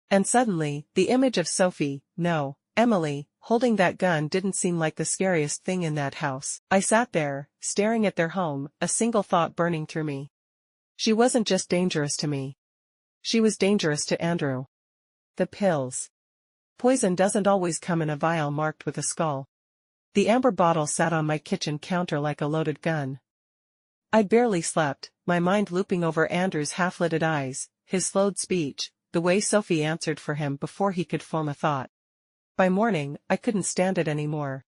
And suddenly, the image of Sophie, no, Emily, holding that gun didn't seem like the scariest thing in that house. I sat there, staring at their home, a single thought burning through me. She wasn't just dangerous to me. She was dangerous to Andrew. The pills. Poison doesn't always come in a vial marked with a skull. The amber bottle sat on my kitchen counter like a loaded gun. I'd barely slept, my mind looping over Andrew's half-lidded eyes, his slowed speech, the way Sophie answered for him before he could form a thought. By morning, I couldn't stand it anymore.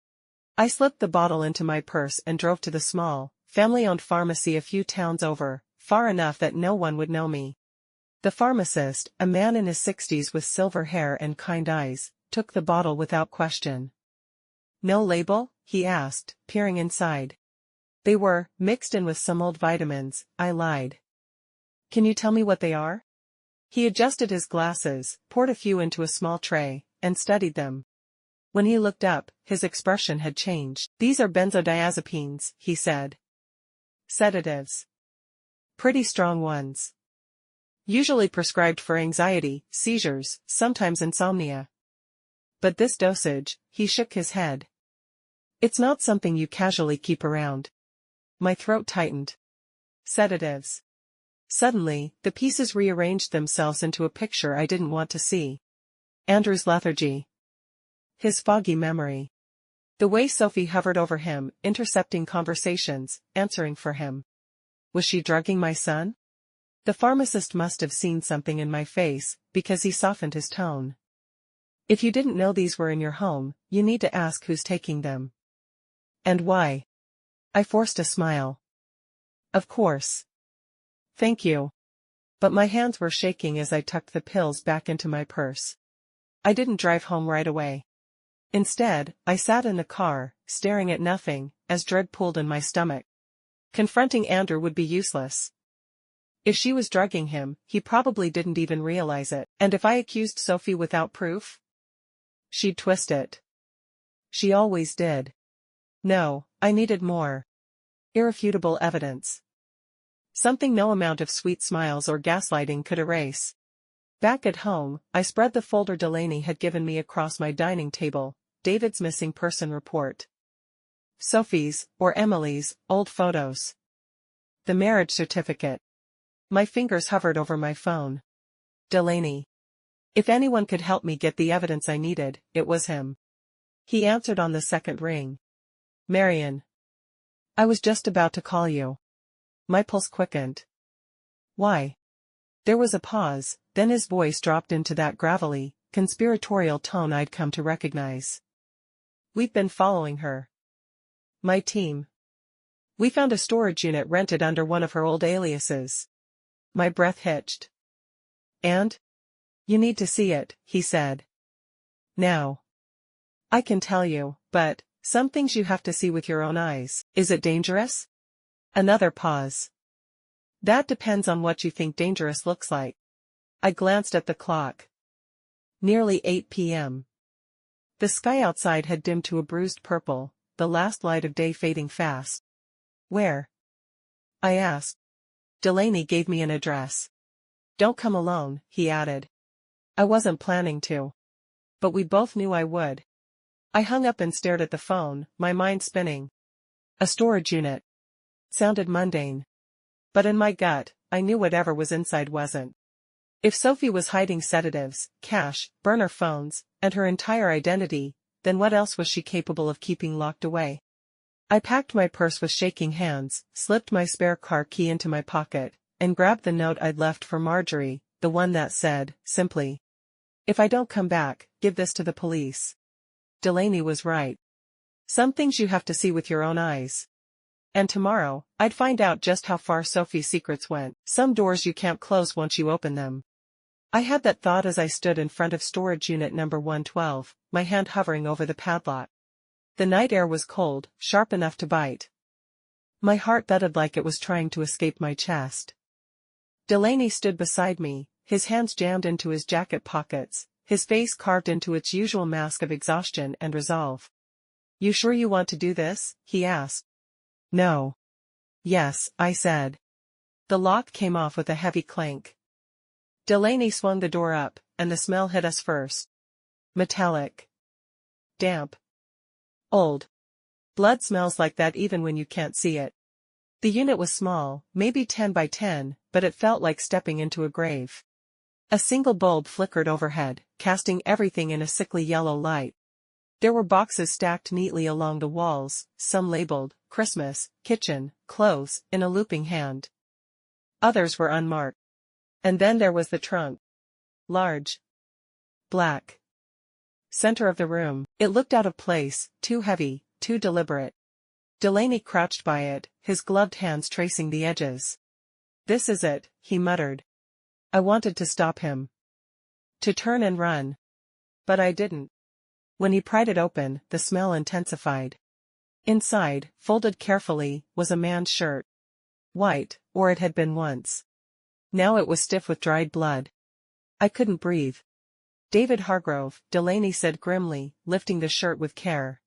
I slipped the bottle into my purse and drove to the small, family-owned pharmacy a few towns over, far enough that no one would know me. The pharmacist, a man in his 60s with silver hair and kind eyes, took the bottle without question. No label? He asked, peering inside. They were, mixed in with some old vitamins, I lied. Can you tell me what they are? He adjusted his glasses, poured a few into a small tray, and studied them. When he looked up, his expression had changed. These are benzodiazepines, he said. Sedatives. Pretty strong ones. Usually prescribed for anxiety, seizures, sometimes insomnia. But this dosage, he shook his head. It's not something you casually keep around. My throat tightened. Sedatives. Suddenly, the pieces rearranged themselves into a picture I didn't want to see. Andrew's lethargy. His foggy memory. The way Sophie hovered over him, intercepting conversations, answering for him. Was she drugging my son? The pharmacist must have seen something in my face, because he softened his tone. If you didn't know these were in your home, you need to ask who's taking them. And why? I forced a smile. Of course. Thank you. But my hands were shaking as I tucked the pills back into my purse. I didn't drive home right away. Instead, I sat in the car, staring at nothing, as dread pulled in my stomach. Confronting Andrew would be useless. If she was drugging him, he probably didn't even realize it. And if I accused Sophie without proof? She'd twist it. She always did. No, I needed more. Irrefutable evidence. Something no amount of sweet smiles or gaslighting could erase. Back at home, I spread the folder Delaney had given me across my dining table, David's missing person report. Sophie's, or Emily's, old photos. The marriage certificate. My fingers hovered over my phone. Delaney. If anyone could help me get the evidence I needed, it was him. He answered on the second ring. Marian. I was just about to call you. My pulse quickened. Why? There was a pause, then his voice dropped into that gravelly, conspiratorial tone I'd come to recognize. We've been following her. My team. We found a storage unit rented under one of her old aliases. My breath hitched. And? You need to see it, he said. Now. I can tell you, but, some things you have to see with your own eyes. Is it dangerous? Another pause. That depends on what you think dangerous looks like. I glanced at the clock. Nearly 8 p.m. The sky outside had dimmed to a bruised purple, the last light of day fading fast. Where? I asked. Delaney gave me an address. Don't come alone, he added. I wasn't planning to. But we both knew I would. I hung up and stared at the phone, my mind spinning. A storage unit. Sounded mundane. But in my gut, I knew whatever was inside wasn't. If Sophie was hiding sedatives, cash, burner phones, and her entire identity, then what else was she capable of keeping locked away? I packed my purse with shaking hands, slipped my spare car key into my pocket, and grabbed the note I'd left for Marjorie, the one that said, simply, "If I don't come back, give this to the police." Delaney was right. Some things you have to see with your own eyes. And tomorrow, I'd find out just how far Sophie's secrets went. Some doors you can't close once you open them. I had that thought as I stood in front of storage unit number 112, my hand hovering over the padlock. The night air was cold, sharp enough to bite. My heart thudded like it was trying to escape my chest. Delaney stood beside me, his hands jammed into his jacket pockets, his face carved into its usual mask of exhaustion and resolve. "You sure you want to do this?" he asked. "No." "Yes," I said. The lock came off with a heavy clank. Delaney swung the door up, and the smell hit us first. Metallic. Damp. Old. Blood smells like that even when you can't see it. The unit was small, maybe 10 by 10, but it felt like stepping into a grave. A single bulb flickered overhead, casting everything in a sickly yellow light. There were boxes stacked neatly along the walls, some labeled, Christmas, kitchen, clothes, in a looping hand. Others were unmarked. And then there was the trunk. Large. Black. Center of the room, it looked out of place, too heavy, too deliberate. Delaney crouched by it, his gloved hands tracing the edges. "This is it," he muttered. I wanted to stop him. To turn and run. But I didn't. When he pried it open, the smell intensified. Inside, folded carefully, was a man's shirt. White, or it had been once. Now it was stiff with dried blood. I couldn't breathe. "David Hargrove," Delaney said grimly, lifting the shirt with care.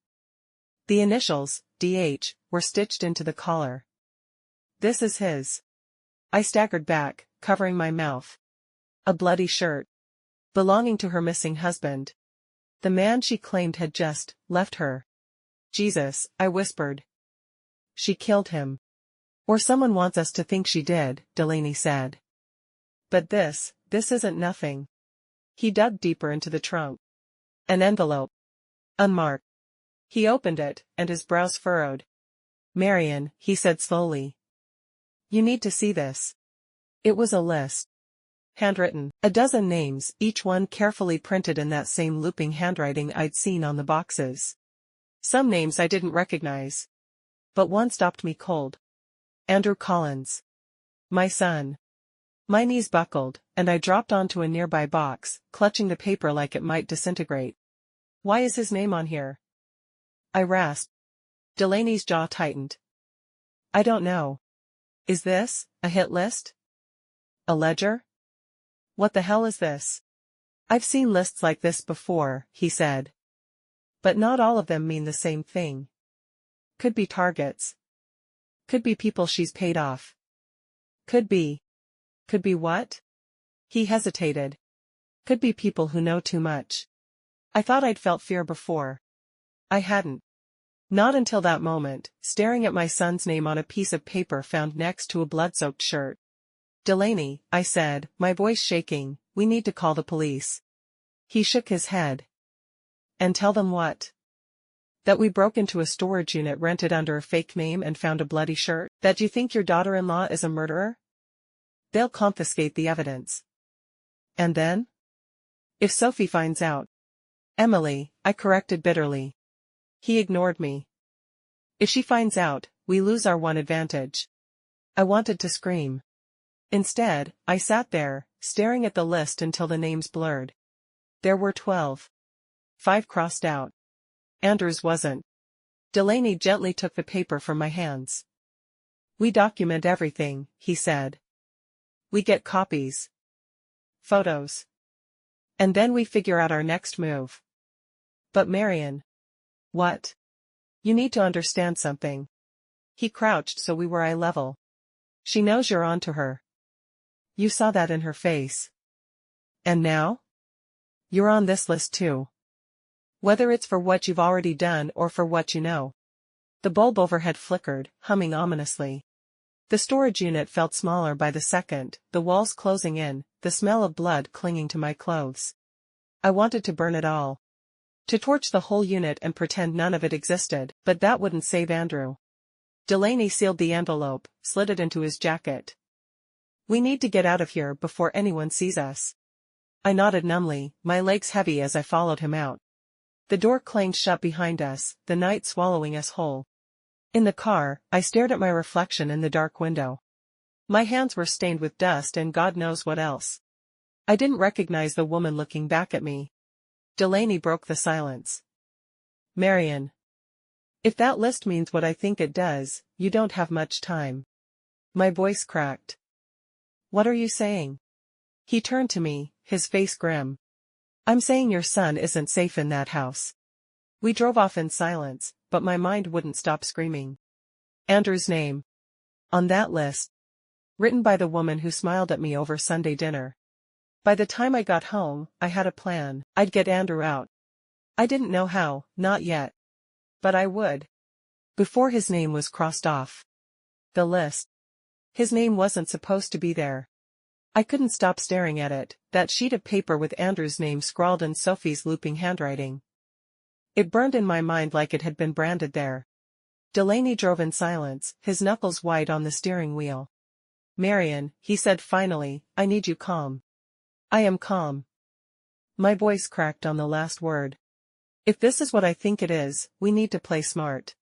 The initials, D.H., were stitched into the collar. "This is his." I staggered back, covering my mouth. A bloody shirt. Belonging to her missing husband. The man she claimed had just left her. "Jesus," I whispered. "She killed him. Or someone wants us to think she did," Delaney said. "But this isn't nothing." He dug deeper into the trunk. An envelope. Unmarked. He opened it, and his brows furrowed. "Marian," he said slowly. "You need to see this." It was a list. Handwritten. A dozen names, each one carefully printed in that same looping handwriting I'd seen on the boxes. Some names I didn't recognize. But one stopped me cold. Andrew Collins. My son. My knees buckled, and I dropped onto a nearby box, clutching the paper like it might disintegrate. "Why is his name on here?" I rasped. Delaney's jaw tightened. "I don't know. Is this a hit list? A ledger? What the hell is this?" "I've seen lists like this before," he said. "But not all of them mean the same thing. Could be targets. Could be people she's paid off. Could be what?" He hesitated. "Could be people who know too much." I thought I'd felt fear before. I hadn't. Not until that moment, staring at my son's name on a piece of paper found next to a blood-soaked shirt. "Delaney," I said, my voice shaking, "we need to call the police." He shook his head. "And tell them what?" "That we broke into a storage unit rented under a fake name and found a bloody shirt? That you think your daughter-in-law is a murderer? They'll confiscate the evidence." "And then?" "If Sophie finds out." "Emily," I corrected bitterly. He ignored me. "If she finds out, we lose our one advantage." I wanted to scream. Instead, I sat there, staring at the list until the names blurred. There were 12. 5 crossed out. Andrew's wasn't. Delaney gently took the paper from my hands. "We document everything," he said. "We get copies. Photos. And then we figure out our next move." "But Marian." "What?" "You need to understand something." He crouched so we were eye level. "She knows you're onto her. You saw that in her face. And now? You're on this list too. Whether it's for what you've already done or for what you know." The bulb overhead flickered, humming ominously. The storage unit felt smaller by the second, the walls closing in, the smell of blood clinging to my clothes. I wanted to burn it all. To torch the whole unit and pretend none of it existed, but that wouldn't save Andrew. Delaney sealed the envelope, slid it into his jacket. "We need to get out of here before anyone sees us." I nodded numbly, my legs heavy as I followed him out. The door clanged shut behind us, the night swallowing us whole. In the car, I stared at my reflection in the dark window. My hands were stained with dust and God knows what else. I didn't recognize the woman looking back at me. Delaney broke the silence. "Marian. If that list means what I think it does, you don't have much time." My voice cracked. "What are you saying?" He turned to me, his face grim. "I'm saying your son isn't safe in that house." We drove off in silence, but my mind wouldn't stop screaming. Andrew's name. On that list. Written by the woman who smiled at me over Sunday dinner. By the time I got home, I had a plan. I'd get Andrew out. I didn't know how, not yet. But I would. Before his name was crossed off the list. His name wasn't supposed to be there. I couldn't stop staring at it, that sheet of paper with Andrew's name scrawled in Sophie's looping handwriting. It burned in my mind like it had been branded there. Delaney drove in silence, his knuckles white on the steering wheel. "Marian," he said finally, "I need you calm." "I am calm." My voice cracked on the last word. "If this is what I think it is, we need to play smart.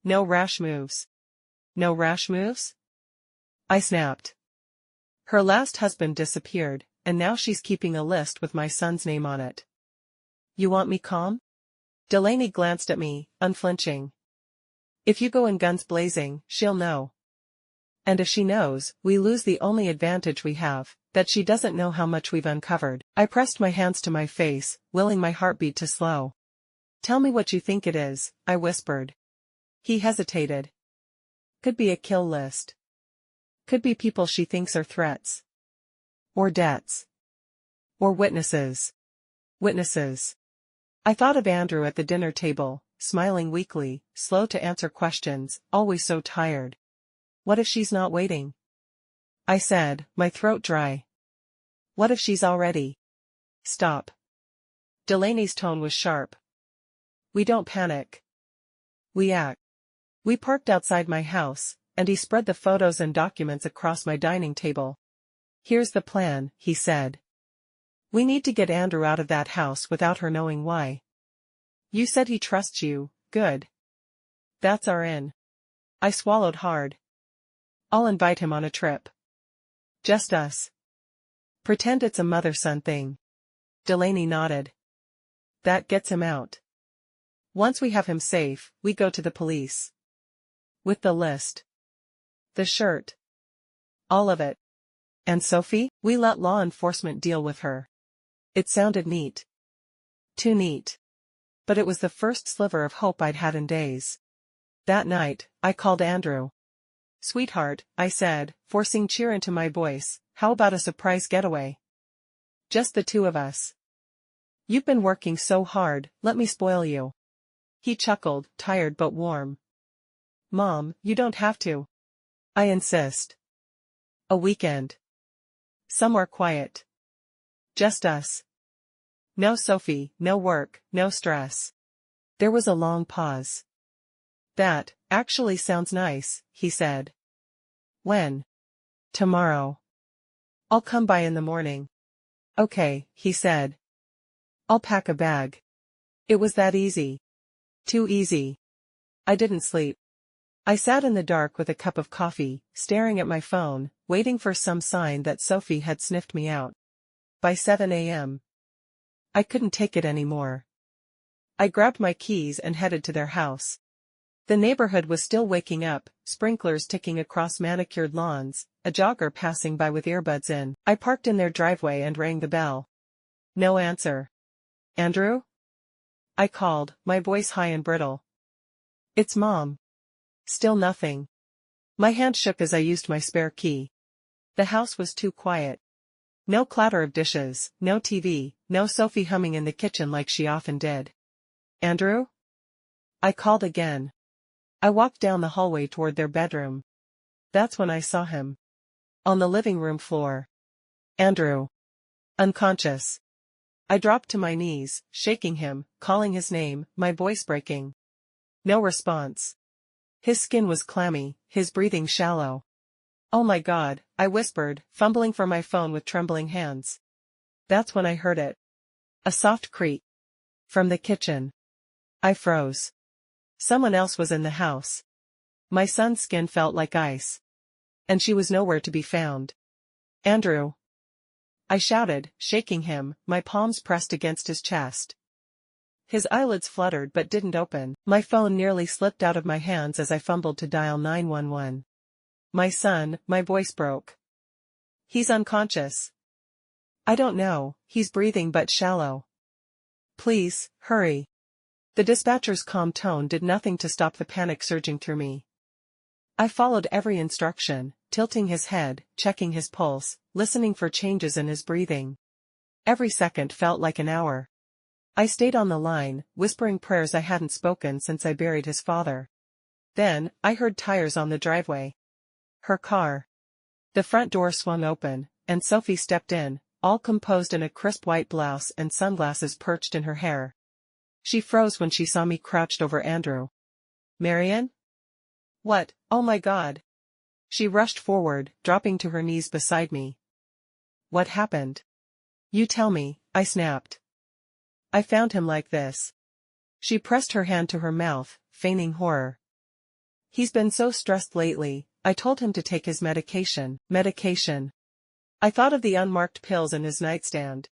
No rash moves." "No rash moves?" I snapped. Her last husband disappeared, and now she's keeping a list with my son's name on it. "You want me calm?" Delaney glanced at me, unflinching. "If you go in guns blazing, she'll know. And if she knows, we lose the only advantage we have, that she doesn't know how much we've uncovered." I pressed my hands to my face, willing my heartbeat to slow. "Tell me what you think it is," I whispered. He hesitated. "Could be a kill list. Could be people she thinks are threats. Or debts. Or witnesses." Witnesses. I thought of Andrew at the dinner table, smiling weakly, slow to answer questions, always so tired. "What if she's not waiting?" I said, my throat dry. "What if she's already?" "Stop." Delaney's tone was sharp. "We don't panic. We act." We parked outside my house, and he spread the photos and documents across my dining table. "Here's the plan," he said. "We need to get Andrew out of that house without her knowing why. You said he trusts you, good. That's our in." I swallowed hard. "I'll invite him on a trip. Just us. Pretend it's a mother-son thing." Delaney nodded. "That gets him out. Once we have him safe, we go to the police. With the list. The shirt. All of it. And Sophie, we let law enforcement deal with her." It sounded neat. Too neat. But it was the first sliver of hope I'd had in days. That night, I called Andrew. "Sweetheart," I said, forcing cheer into my voice, "how about a surprise getaway? Just the two of us. You've been working so hard, let me spoil you." He chuckled, tired but warm. "Mom, you don't have to. I insist. A weekend. Somewhere quiet. Just us. No Sophie, no work, no stress." There was a long pause. "That actually sounds nice," he said. "When?" "Tomorrow. I'll come by in the morning." "Okay," he said. "I'll pack a bag." It was that easy. Too easy. I didn't sleep. I sat in the dark with a cup of coffee, staring at my phone, waiting for some sign that Sophie had sniffed me out. By 7 a.m. I couldn't take it anymore. I grabbed my keys and headed to their house. The neighborhood was still waking up, sprinklers ticking across manicured lawns, a jogger passing by with earbuds in. I parked in their driveway and rang the bell. No answer. "Andrew?" I called, my voice high and brittle. "It's Mom." Still nothing. My hand shook as I used my spare key. The house was too quiet. No clatter of dishes, no TV, no Sophie humming in the kitchen like she often did. "Andrew?" I called again. I walked down the hallway toward their bedroom. That's when I saw him. On the living room floor. Andrew. Unconscious. I dropped to my knees, shaking him, calling his name, my voice breaking. No response. His skin was clammy, his breathing shallow. "Oh my God," I whispered, fumbling for my phone with trembling hands. That's when I heard it. A soft creak. From the kitchen. I froze. Someone else was in the house. My son's skin felt like ice. And she was nowhere to be found. "Andrew!" I shouted, shaking him, my palms pressed against his chest. His eyelids fluttered but didn't open. My phone nearly slipped out of my hands as I fumbled to dial 911. "My son," my voice broke. "He's unconscious." "I don't know, he's breathing but shallow." "Please, hurry." The dispatcher's calm tone did nothing to stop the panic surging through me. I followed every instruction, tilting his head, checking his pulse, listening for changes in his breathing. Every second felt like an hour. I stayed on the line, whispering prayers I hadn't spoken since I buried his father. Then, I heard tires on the driveway. Her car. The front door swung open, and Sophie stepped in, all composed in a crisp white blouse and sunglasses perched in her hair. She froze when she saw me crouched over Andrew. "Marian?" "What, oh my God!" She rushed forward, dropping to her knees beside me. "What happened?" "You tell me," I snapped. "I found him like this." She pressed her hand to her mouth, feigning horror. "He's been so stressed lately, I told him to take his medication." Medication. I thought of the unmarked pills in his nightstand.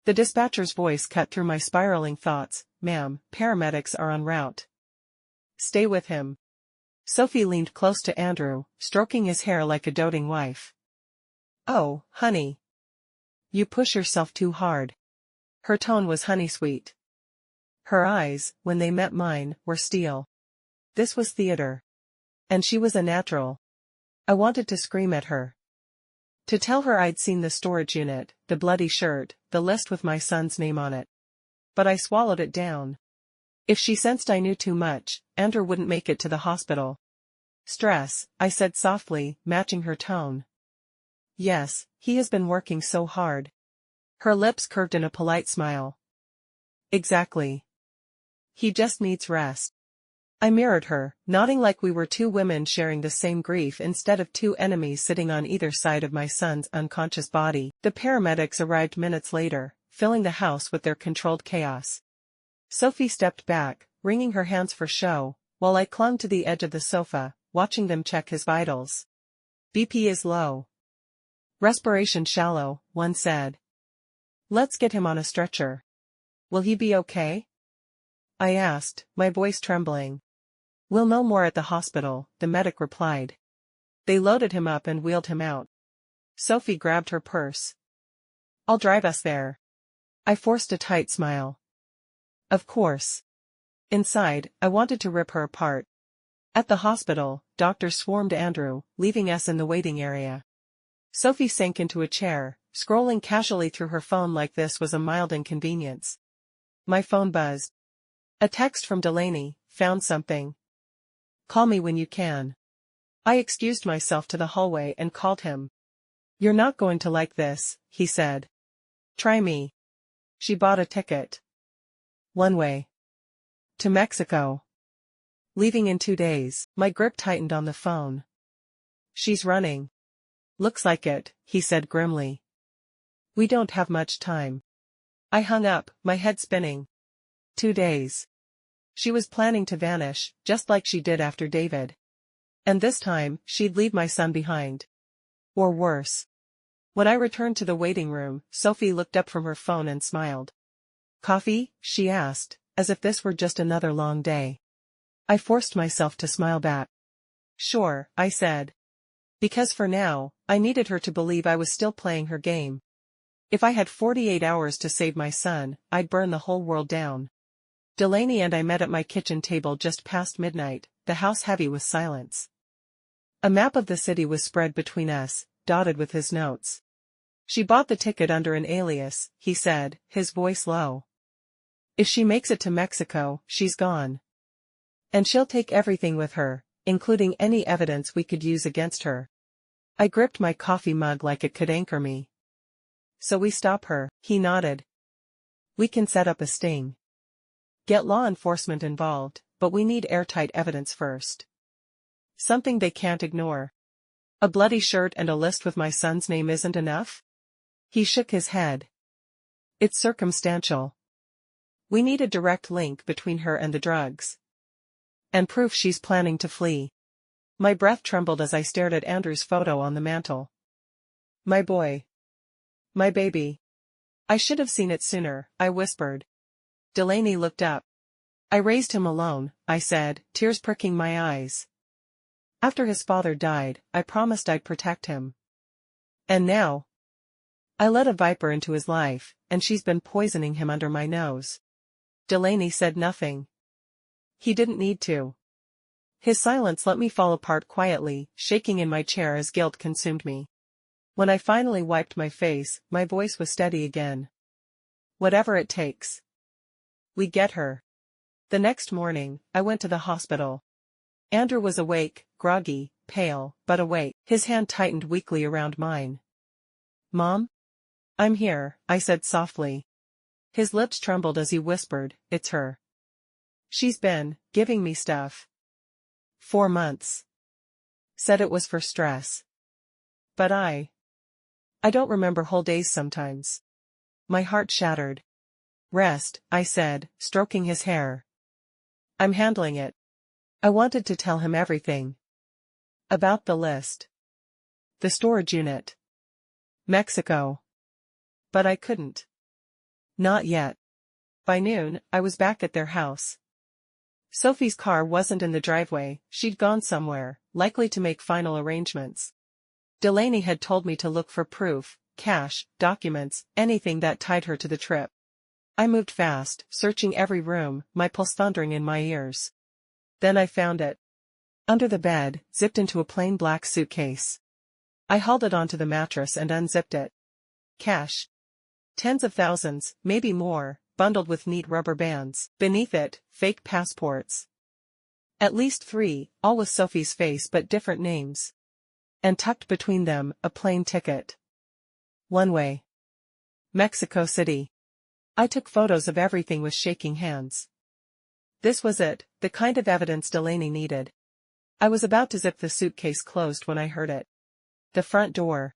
The dispatcher's voice cut through my spiraling thoughts. "Ma'am, paramedics are en route." "Stay with him." Sophie leaned close to Andrew, stroking his hair like a doting wife. "Oh, honey. You push yourself too hard." Her tone was honey-sweet. Her eyes, when they met mine, were steel. This was theater. And she was a natural. I wanted to scream at her. To tell her I'd seen the storage unit, the bloody shirt, the list with my son's name on it. But I swallowed it down. If she sensed I knew too much, Andrew wouldn't make it to the hospital. "Stress," I said softly, matching her tone. "Yes, he has been working so hard." Her lips curved in a polite smile. "Exactly. He just needs rest." I mirrored her, nodding like we were two women sharing the same grief instead of two enemies sitting on either side of my son's unconscious body. The paramedics arrived minutes later, filling the house with their controlled chaos. Sophie stepped back, wringing her hands for show, while I clung to the edge of the sofa, watching them check his vitals. "BP is low. Respiration shallow," one said. "Let's get him on a stretcher." "Will he be okay?" I asked, my voice trembling. "We'll know more at the hospital," the medic replied. They loaded him up and wheeled him out. Sophie grabbed her purse. "I'll drive us there." I forced a tight smile. Of course. Inside, I wanted to rip her apart. At the hospital, doctors swarmed Andrew, leaving us in the waiting area. Sophie sank into a chair, scrolling casually through her phone like this was a mild inconvenience. My phone buzzed. A text from Delaney. "Found something. Call me when you can." I excused myself to the hallway and called him. "You're not going to like this," he said. "Try me." She bought a ticket. One way. To Mexico. Leaving in 2 days. My grip tightened on the phone. "She's running." "Looks like it," he said grimly. "We don't have much time." I hung up, my head spinning. 2 days. She was planning to vanish, just like she did after David. And this time, she'd leave my son behind. Or worse. When I returned to the waiting room, Sophie looked up from her phone and smiled. "Coffee?" she asked, as if this were just another long day. I forced myself to smile back. "Sure," I said. Because for now, I needed her to believe I was still playing her game. If I had 48 hours to save my son, I'd burn the whole world down. Delaney and I met at my kitchen table just past midnight, the house heavy with silence. A map of the city was spread between us, dotted with his notes. "She bought the ticket under an alias," he said, his voice low. "If she makes it to Mexico, she's gone. And she'll take everything with her, including any evidence we could use against her. I gripped my coffee mug like it could anchor me. So we stop her, he nodded. We can set up a sting. Get law enforcement involved, but we need airtight evidence first. Something they can't ignore. A bloody shirt and a list with my son's name isn't enough? He shook his head. It's circumstantial. We need a direct link between her and the drugs. And proof she's planning to flee. My breath trembled as I stared at Andrew's photo on the mantel. My boy. My baby. I should have seen it sooner, I whispered. Delaney looked up. I raised him alone, I said, tears pricking my eyes. After his father died, I promised I'd protect him. And now? I let a viper into his life, and she's been poisoning him under my nose. Delaney said nothing. He didn't need to. His silence let me fall apart quietly, shaking in my chair as guilt consumed me. When I finally wiped my face, my voice was steady again. Whatever it takes. We get her. The next morning, I went to the hospital. Andrew was awake, groggy, pale, but awake. His hand tightened weakly around mine. Mom? I'm here, I said softly. His lips trembled as he whispered, it's her. She's been giving me stuff. 4 months. Said it was for stress. But I don't remember whole days sometimes. My heart shattered. Rest, I said, stroking his hair. I'm handling it. I wanted to tell him everything. About the list. The storage unit. Mexico. But I couldn't. Not yet. By noon, I was back at their house. Sophie's car wasn't in the driveway, she'd gone somewhere, likely to make final arrangements. Delaney had told me to look for proof, cash, documents, anything that tied her to the trip. I moved fast, searching every room, my pulse thundering in my ears. Then I found it. Under the bed, zipped into a plain black suitcase. I hauled it onto the mattress and unzipped it. Cash. Tens of thousands, maybe more, bundled with neat rubber bands. Beneath it, fake passports. At least 3, all with Sophie's face but different names. And tucked between them, a plane ticket. One way. Mexico City. I took photos of everything with shaking hands. This was it, the kind of evidence Delaney needed. I was about to zip the suitcase closed when I heard it. The front door.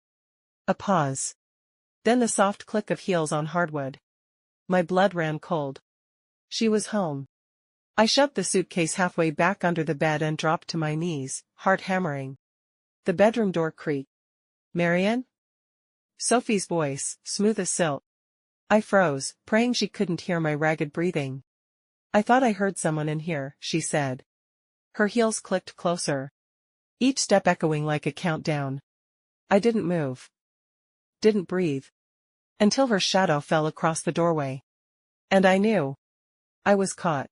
A pause. Then the soft click of heels on hardwood. My blood ran cold. She was home. I shoved the suitcase halfway back under the bed and dropped to my knees, heart hammering. The bedroom door creaked. Marian? Sophie's voice, smooth as silk. I froze, praying she couldn't hear my ragged breathing. I thought I heard someone in here, she said. Her heels clicked closer. Each step echoing like a countdown. I didn't move. Didn't breathe. Until her shadow fell across the doorway. And I knew. I was caught.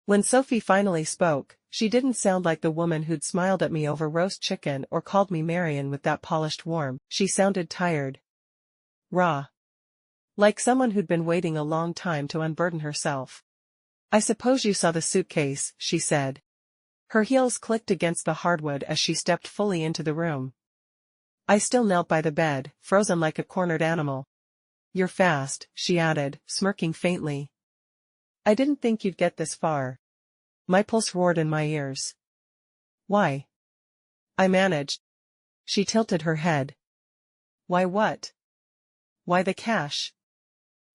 When Sophie finally spoke, she didn't sound like the woman who'd smiled at me over roast chicken or called me Marian with that polished warmth. She sounded tired. Raw. Like someone who'd been waiting a long time to unburden herself. I suppose you saw the suitcase, she said. Her heels clicked against the hardwood as she stepped fully into the room. I still knelt by the bed, frozen like a cornered animal. You're fast, she added, smirking faintly. I didn't think you'd get this far. My pulse roared in my ears. Why? I managed. She tilted her head. Why what? Why the cash?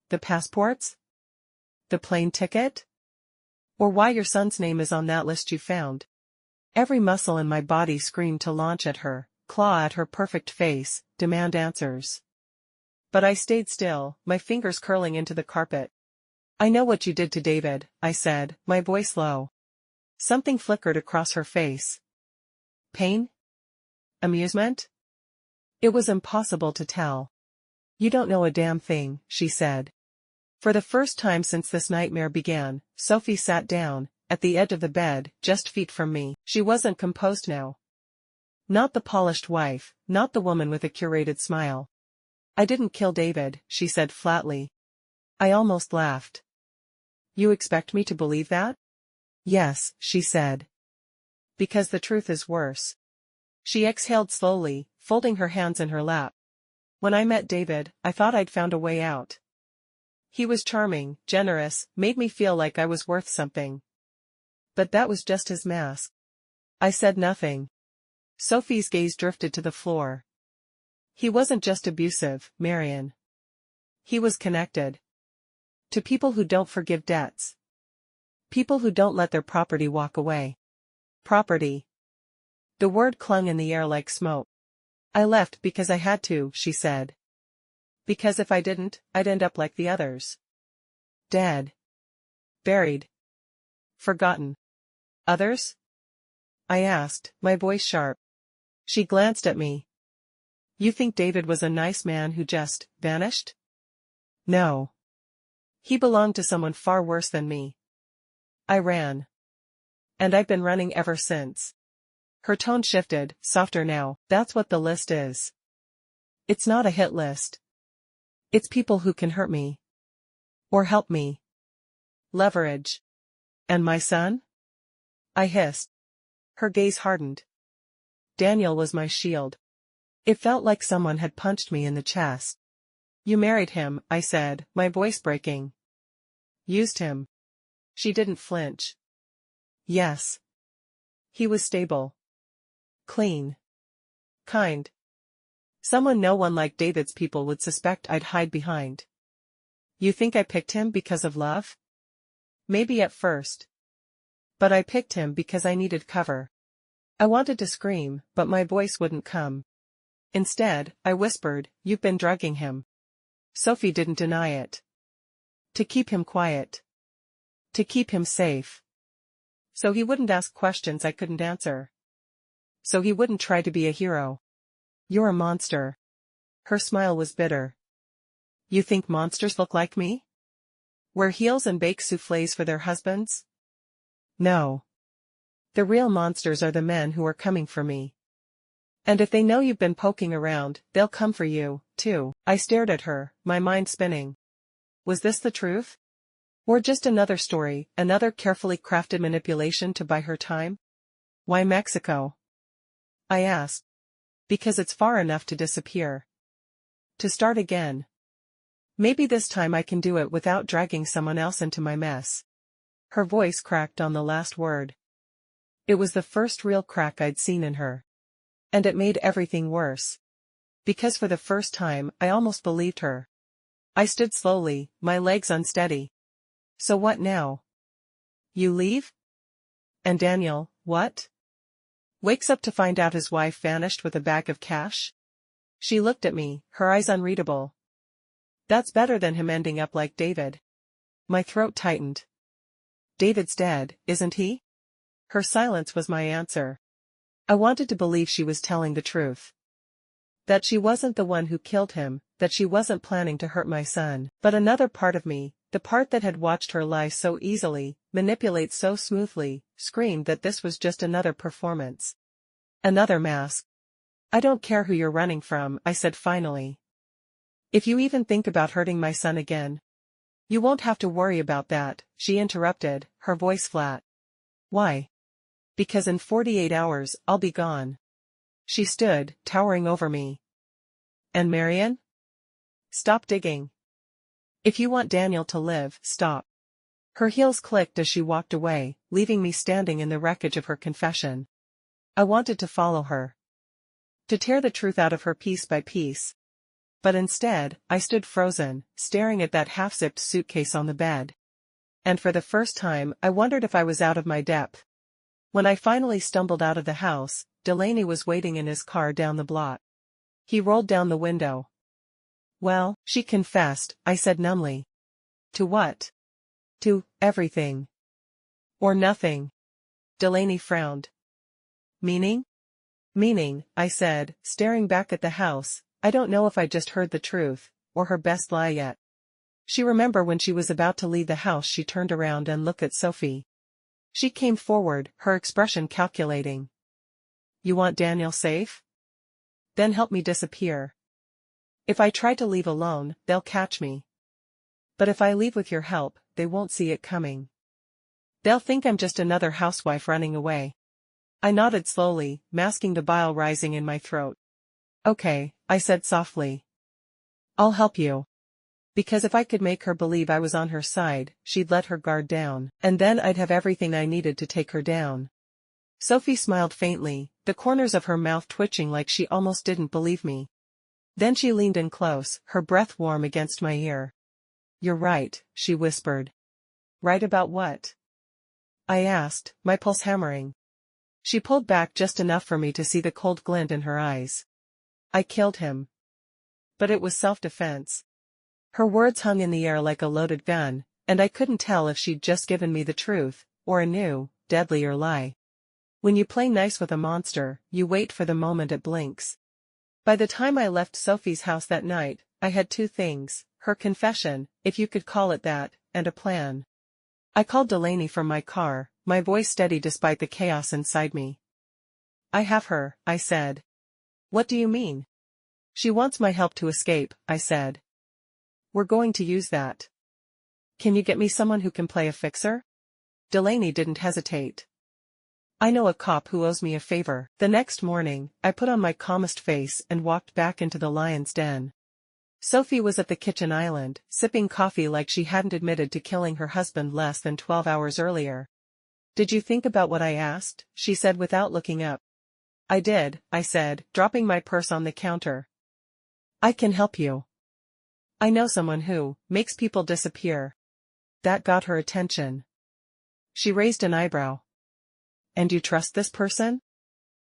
The passports? The plane ticket? Or why your son's name is on that list you found? Every muscle in my body screamed to launch at her, claw at her perfect face, demand answers. But I stayed still, my fingers curling into the carpet. I know what you did to David, I said, my voice low. Something flickered across her face. Pain? Amusement? It was impossible to tell. You don't know a damn thing, she said. For the first time since this nightmare began, Sophie sat down, at the edge of the bed, just feet from me. She wasn't composed now. Not the polished wife, not the woman with a curated smile. I didn't kill David, she said flatly. I almost laughed. You expect me to believe that? Yes, she said. Because the truth is worse. She exhaled slowly, folding her hands in her lap. When I met David, I thought I'd found a way out. He was charming, generous, made me feel like I was worth something. But that was just his mask. I said nothing. Sophie's gaze drifted to the floor. He wasn't just abusive, Marian. He was connected. To people who don't forgive debts. People who don't let their property walk away. Property. The word clung in the air like smoke. I left because I had to, she said. Because if I didn't, I'd end up like the others. Dead. Buried. Forgotten. Others? I asked, my voice sharp. She glanced at me. You think David was a nice man who just vanished? No. He belonged to someone far worse than me. I ran. And I've been running ever since. Her tone shifted, softer now. That's what the list is. It's not a hit list. It's people who can hurt me. Or help me. Leverage. And my son? I hissed. Her gaze hardened. Daniel was my shield. It felt like someone had punched me in the chest. You married him, I said, my voice breaking. Used him. She didn't flinch. Yes. He was stable. Clean. Kind. Someone no one like David's people would suspect I'd hide behind. You think I picked him because of love? Maybe at first. But I picked him because I needed cover. I wanted to scream, but my voice wouldn't come. Instead, I whispered, you've been drugging him. Sophie didn't deny it. To keep him quiet. To keep him safe. So he wouldn't ask questions I couldn't answer. So he wouldn't try to be a hero. You're a monster. Her smile was bitter. You think monsters look like me? Wear heels and bake soufflés for their husbands? No. The real monsters are the men who are coming for me. And if they know you've been poking around, they'll come for you, too. I stared at her, my mind spinning. Was this the truth? Or just another story, another carefully crafted manipulation to buy her time? Why Mexico? I asked. Because it's far enough to disappear. To start again. Maybe this time I can do it without dragging someone else into my mess. Her voice cracked on the last word. It was the first real crack I'd seen in her. And it made everything worse. Because for the first time, I almost believed her. I stood slowly, my legs unsteady. So what now? You leave? And Daniel, what? Wakes up to find out his wife vanished with a bag of cash? She looked at me, her eyes unreadable. That's better than him ending up like David. My throat tightened. David's dead, isn't he? Her silence was my answer. I wanted to believe she was telling the truth. That she wasn't the one who killed him, that she wasn't planning to hurt my son. But another part of me, the part that had watched her lie so easily, manipulate so smoothly, screamed that this was just another performance. Another mask. I don't care who you're running from, I said finally. If you even think about hurting my son again. You won't have to worry about that, she interrupted, her voice flat. Why? Because in 48 hours, I'll be gone. She stood, towering over me. And Marian? Stop digging. If you want Daniel to live, stop. Her heels clicked as she walked away, leaving me standing in the wreckage of her confession. I wanted to follow her. To tear the truth out of her piece by piece. But instead, I stood frozen, staring at that half-zipped suitcase on the bed. And for the first time, I wondered if I was out of my depth. When I finally stumbled out of the house, Delaney was waiting in his car down the block. He rolled down the window. Well, she confessed, I said numbly. To what? To everything. Or nothing. Delaney frowned. Meaning? Meaning, I said, staring back at the house. I don't know if I just heard the truth, or her best lie yet. She remembered when she was about to leave the house she turned around and looked at Sophie. She came forward, her expression calculating. You want Daniel safe? Then help me disappear. If I try to leave alone, they'll catch me. But if I leave with your help, they won't see it coming. They'll think I'm just another housewife running away. I nodded slowly, masking the bile rising in my throat. Okay, I said softly. I'll help you. Because if I could make her believe I was on her side, she'd let her guard down, and then I'd have everything I needed to take her down. Sophie smiled faintly, the corners of her mouth twitching like she almost didn't believe me. Then she leaned in close, her breath warm against my ear. You're right, she whispered. Right about what? I asked, my pulse hammering. She pulled back just enough for me to see the cold glint in her eyes. I killed him. But it was self-defense. Her words hung in the air like a loaded gun, and I couldn't tell if she'd just given me the truth, or a new, deadlier lie. When you play nice with a monster, you wait for the moment it blinks. By the time I left Sophie's house that night, I had two things, her confession, if you could call it that, and a plan. I called Delaney from my car, my voice steady despite the chaos inside me. I have her, I said. What do you mean? She wants my help to escape, I said. We're going to use that. Can you get me someone who can play a fixer? Delaney didn't hesitate. I know a cop who owes me a favor. The next morning, I put on my calmest face and walked back into the lion's den. Sophie was at the kitchen island, sipping coffee like she hadn't admitted to killing her husband less than 12 hours earlier. Did you think about what I asked? She said without looking up. I did, I said, dropping my purse on the counter. I can help you. I know someone who makes people disappear. That got her attention. She raised an eyebrow. And you trust this person?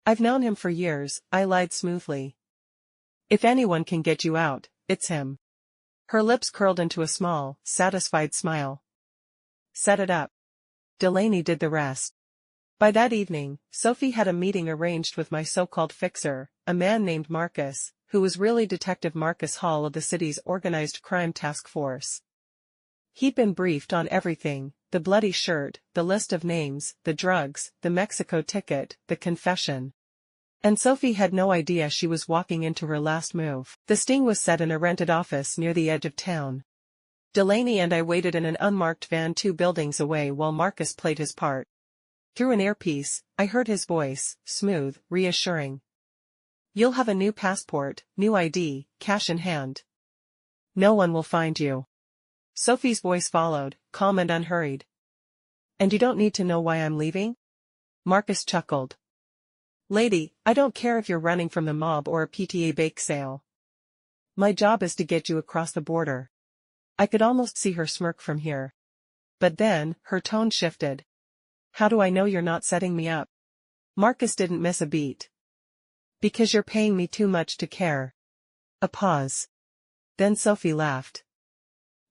I've known him for years, I lied smoothly. If anyone can get you out, it's him. Her lips curled into a small, satisfied smile. Set it up. Delaney did the rest. By that evening, Sophie had a meeting arranged with my so-called fixer, a man named Marcus, who was really Detective Marcus Hall of the city's organized crime task force. He'd been briefed on everything, the bloody shirt, the list of names, the drugs, the Mexico ticket, the confession. And Sophie had no idea she was walking into her last move. The sting was set in a rented office near the edge of town. Delaney and I waited in an unmarked van 2 buildings away while Marcus played his part. Through an earpiece, I heard his voice, smooth, reassuring. You'll have a new passport, new ID, cash in hand. No one will find you. Sophie's voice followed, calm and unhurried. And you don't need to know why I'm leaving? Marcus chuckled. Lady, I don't care if you're running from the mob or a PTA bake sale. My job is to get you across the border. I could almost see her smirk from here. But then, her tone shifted. How do I know you're not setting me up? Marcus didn't miss a beat. Because you're paying me too much to care. A pause. Then Sophie laughed.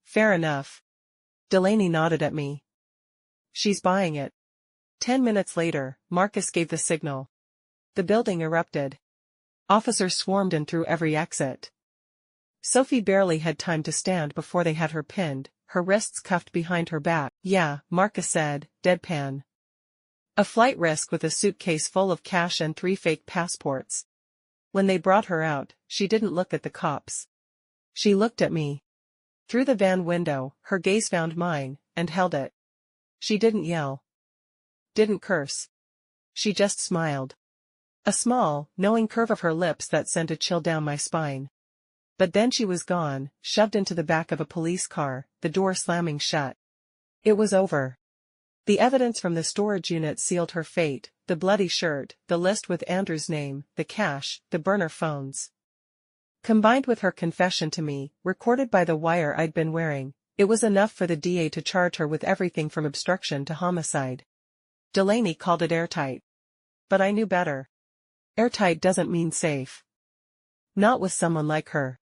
Fair enough. Delaney nodded at me. She's buying it. 10 minutes later, Marcus gave the signal. The building erupted. Officers swarmed in through every exit. Sophie barely had time to stand before they had her pinned, her wrists cuffed behind her back. Yeah, Marcus said, deadpan. A flight risk with a suitcase full of cash and 3 fake passports. When they brought her out, she didn't look at the cops. She looked at me. Through the van window, her gaze found mine, and held it. She didn't yell. Didn't curse. She just smiled. A small, knowing curve of her lips that sent a chill down my spine. But then she was gone, shoved into the back of a police car, the door slamming shut. It was over. The evidence from the storage unit sealed her fate, the bloody shirt, the list with Andrew's name, the cash, the burner phones. Combined with her confession to me, recorded by the wire I'd been wearing, it was enough for the DA to charge her with everything from obstruction to homicide. Delaney called it airtight. But I knew better. Airtight doesn't mean safe. Not with someone like her.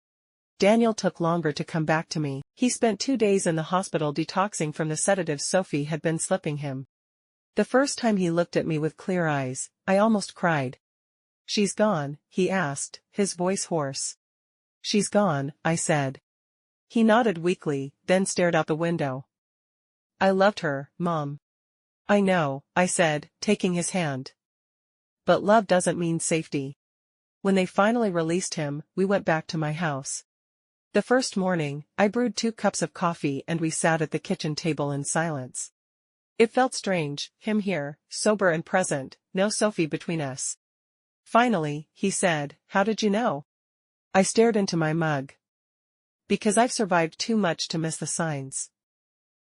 Daniel took longer to come back to me. He spent 2 days in the hospital detoxing from the sedatives Sophie had been slipping him. The first time he looked at me with clear eyes, I almost cried. She's gone, he asked, his voice hoarse. She's gone, I said. He nodded weakly, then stared out the window. I loved her, Mom. I know, I said, taking his hand. But love doesn't mean safety. When they finally released him, we went back to my house. The first morning, I brewed 2 cups of coffee and we sat at the kitchen table in silence. It felt strange, him here, sober and present, no Sophie between us. Finally, he said, "How did you know?" I stared into my mug. Because I've survived too much to miss the signs.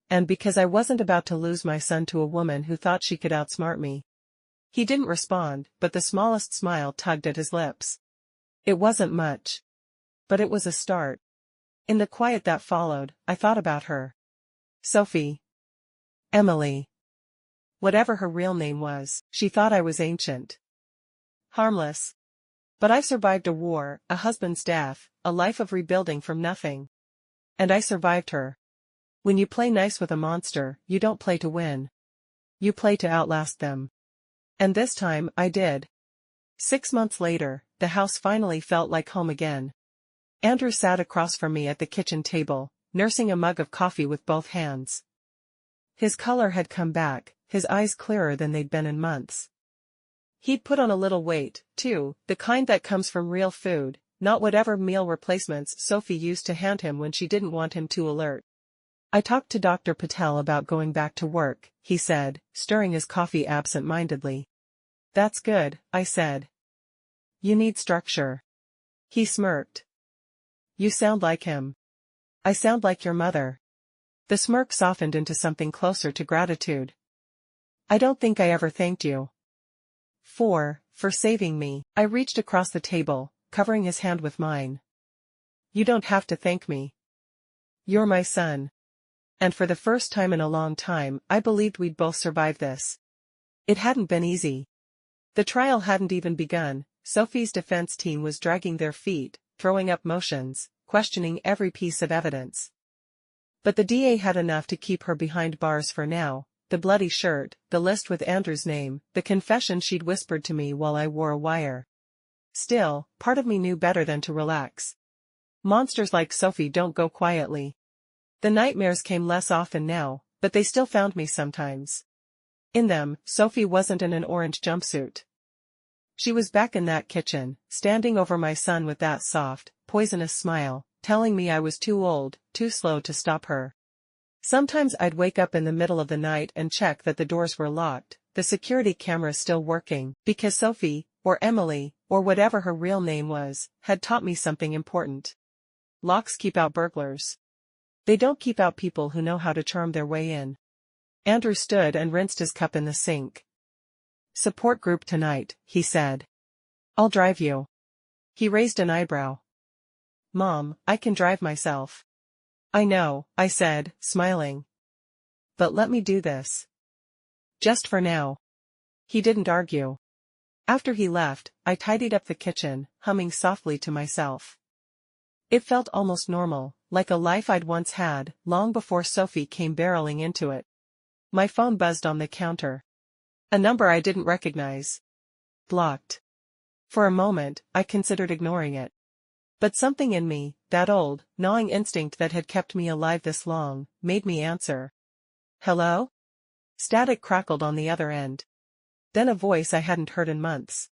And because I wasn't about to lose my son to a woman who thought she could outsmart me. He didn't respond, but the smallest smile tugged at his lips. It wasn't much. But it was a start. In the quiet that followed, I thought about her. Sophie. Emily. Whatever her real name was, she thought I was ancient. Harmless. But I've survived a war, a husband's death, a life of rebuilding from nothing. And I survived her. When you play nice with a monster, you don't play to win. You play to outlast them. And this time, I did. 6 months later, the house finally felt like home again. Andrew sat across from me at the kitchen table, nursing a mug of coffee with both hands. His color had come back, his eyes clearer than they'd been in months. He'd put on a little weight, too, the kind that comes from real food, not whatever meal replacements Sophie used to hand him when she didn't want him too alert. "I talked to Dr. Patel about going back to work," he said, stirring his coffee absent-mindedly. "That's good," I said. "You need structure." He smirked. "You sound like him." "I sound like your mother." The smirk softened into something closer to gratitude. "I don't think I ever thanked you." For saving me." I reached across the table, covering his hand with mine. "You don't have to thank me. You're my son." And for the first time in a long time, I believed we'd both survive this. It hadn't been easy. The trial hadn't even begun. Sophie's defense team was dragging their feet, throwing up motions, questioning every piece of evidence. But the DA had enough to keep her behind bars for now. The bloody shirt, the list with Andrew's name, the confession she'd whispered to me while I wore a wire. Still, part of me knew better than to relax. Monsters like Sophie don't go quietly. The nightmares came less often now, but they still found me sometimes. In them, Sophie wasn't in an orange jumpsuit. She was back in that kitchen, standing over my son with that soft, poisonous smile, telling me I was too old, too slow to stop her. Sometimes I'd wake up in the middle of the night and check that the doors were locked, the security cameras still working, because Sophie, or Emily, or whatever her real name was, had taught me something important. Locks keep out burglars. They don't keep out people who know how to charm their way in. Andrew stood and rinsed his cup in the sink. "Support group tonight," he said. "I'll drive you." He raised an eyebrow. "Mom, I can drive myself." "I know," I said, smiling. "But let me do this. Just for now." He didn't argue. After he left, I tidied up the kitchen, humming softly to myself. It felt almost normal, like a life I'd once had, long before Sophie came barreling into it. My phone buzzed on the counter. A number I didn't recognize. Blocked. For a moment, I considered ignoring it. But something in me, that old, gnawing instinct that had kept me alive this long, made me answer. "Hello?" Static crackled on the other end. Then a voice I hadn't heard in months.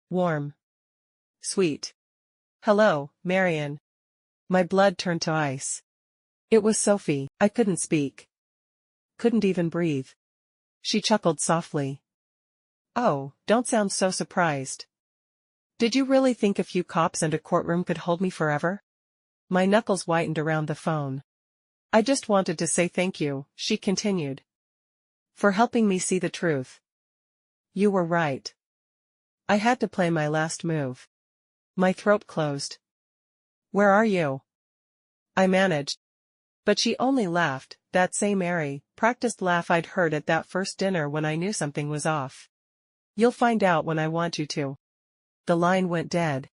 Warm. Sweet. "Hello, Marian." My blood turned to ice. It was Sophie. I couldn't speak. Couldn't even breathe. She chuckled softly. "Oh, don't sound so surprised. Did you really think a few cops and a courtroom could hold me forever?" My knuckles whitened around the phone. "I just wanted to say thank you," she continued. "For helping me see the truth. You were right. I had to play my last move." My throat closed. "Where are you?" I managed. But she only laughed, that same airy, practiced laugh I'd heard at that first dinner when I knew something was off. "You'll find out when I want you to." The line went dead.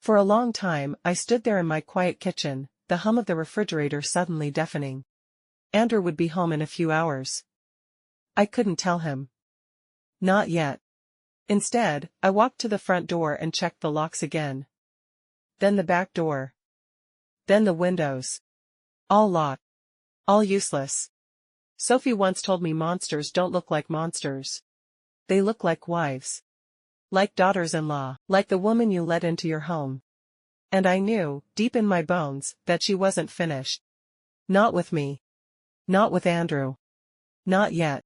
For a long time, I stood there in my quiet kitchen, the hum of the refrigerator suddenly deafening. Andrew would be home in a few hours. I couldn't tell him. Not yet. Instead, I walked to the front door and checked the locks again. Then the back door. Then the windows. All locked. All useless. Sophie once told me monsters don't look like monsters. They look like wives. Like daughters-in-law, like the woman you let into your home. And I knew, deep in my bones, that she wasn't finished. Not with me. Not with Andrew. Not yet.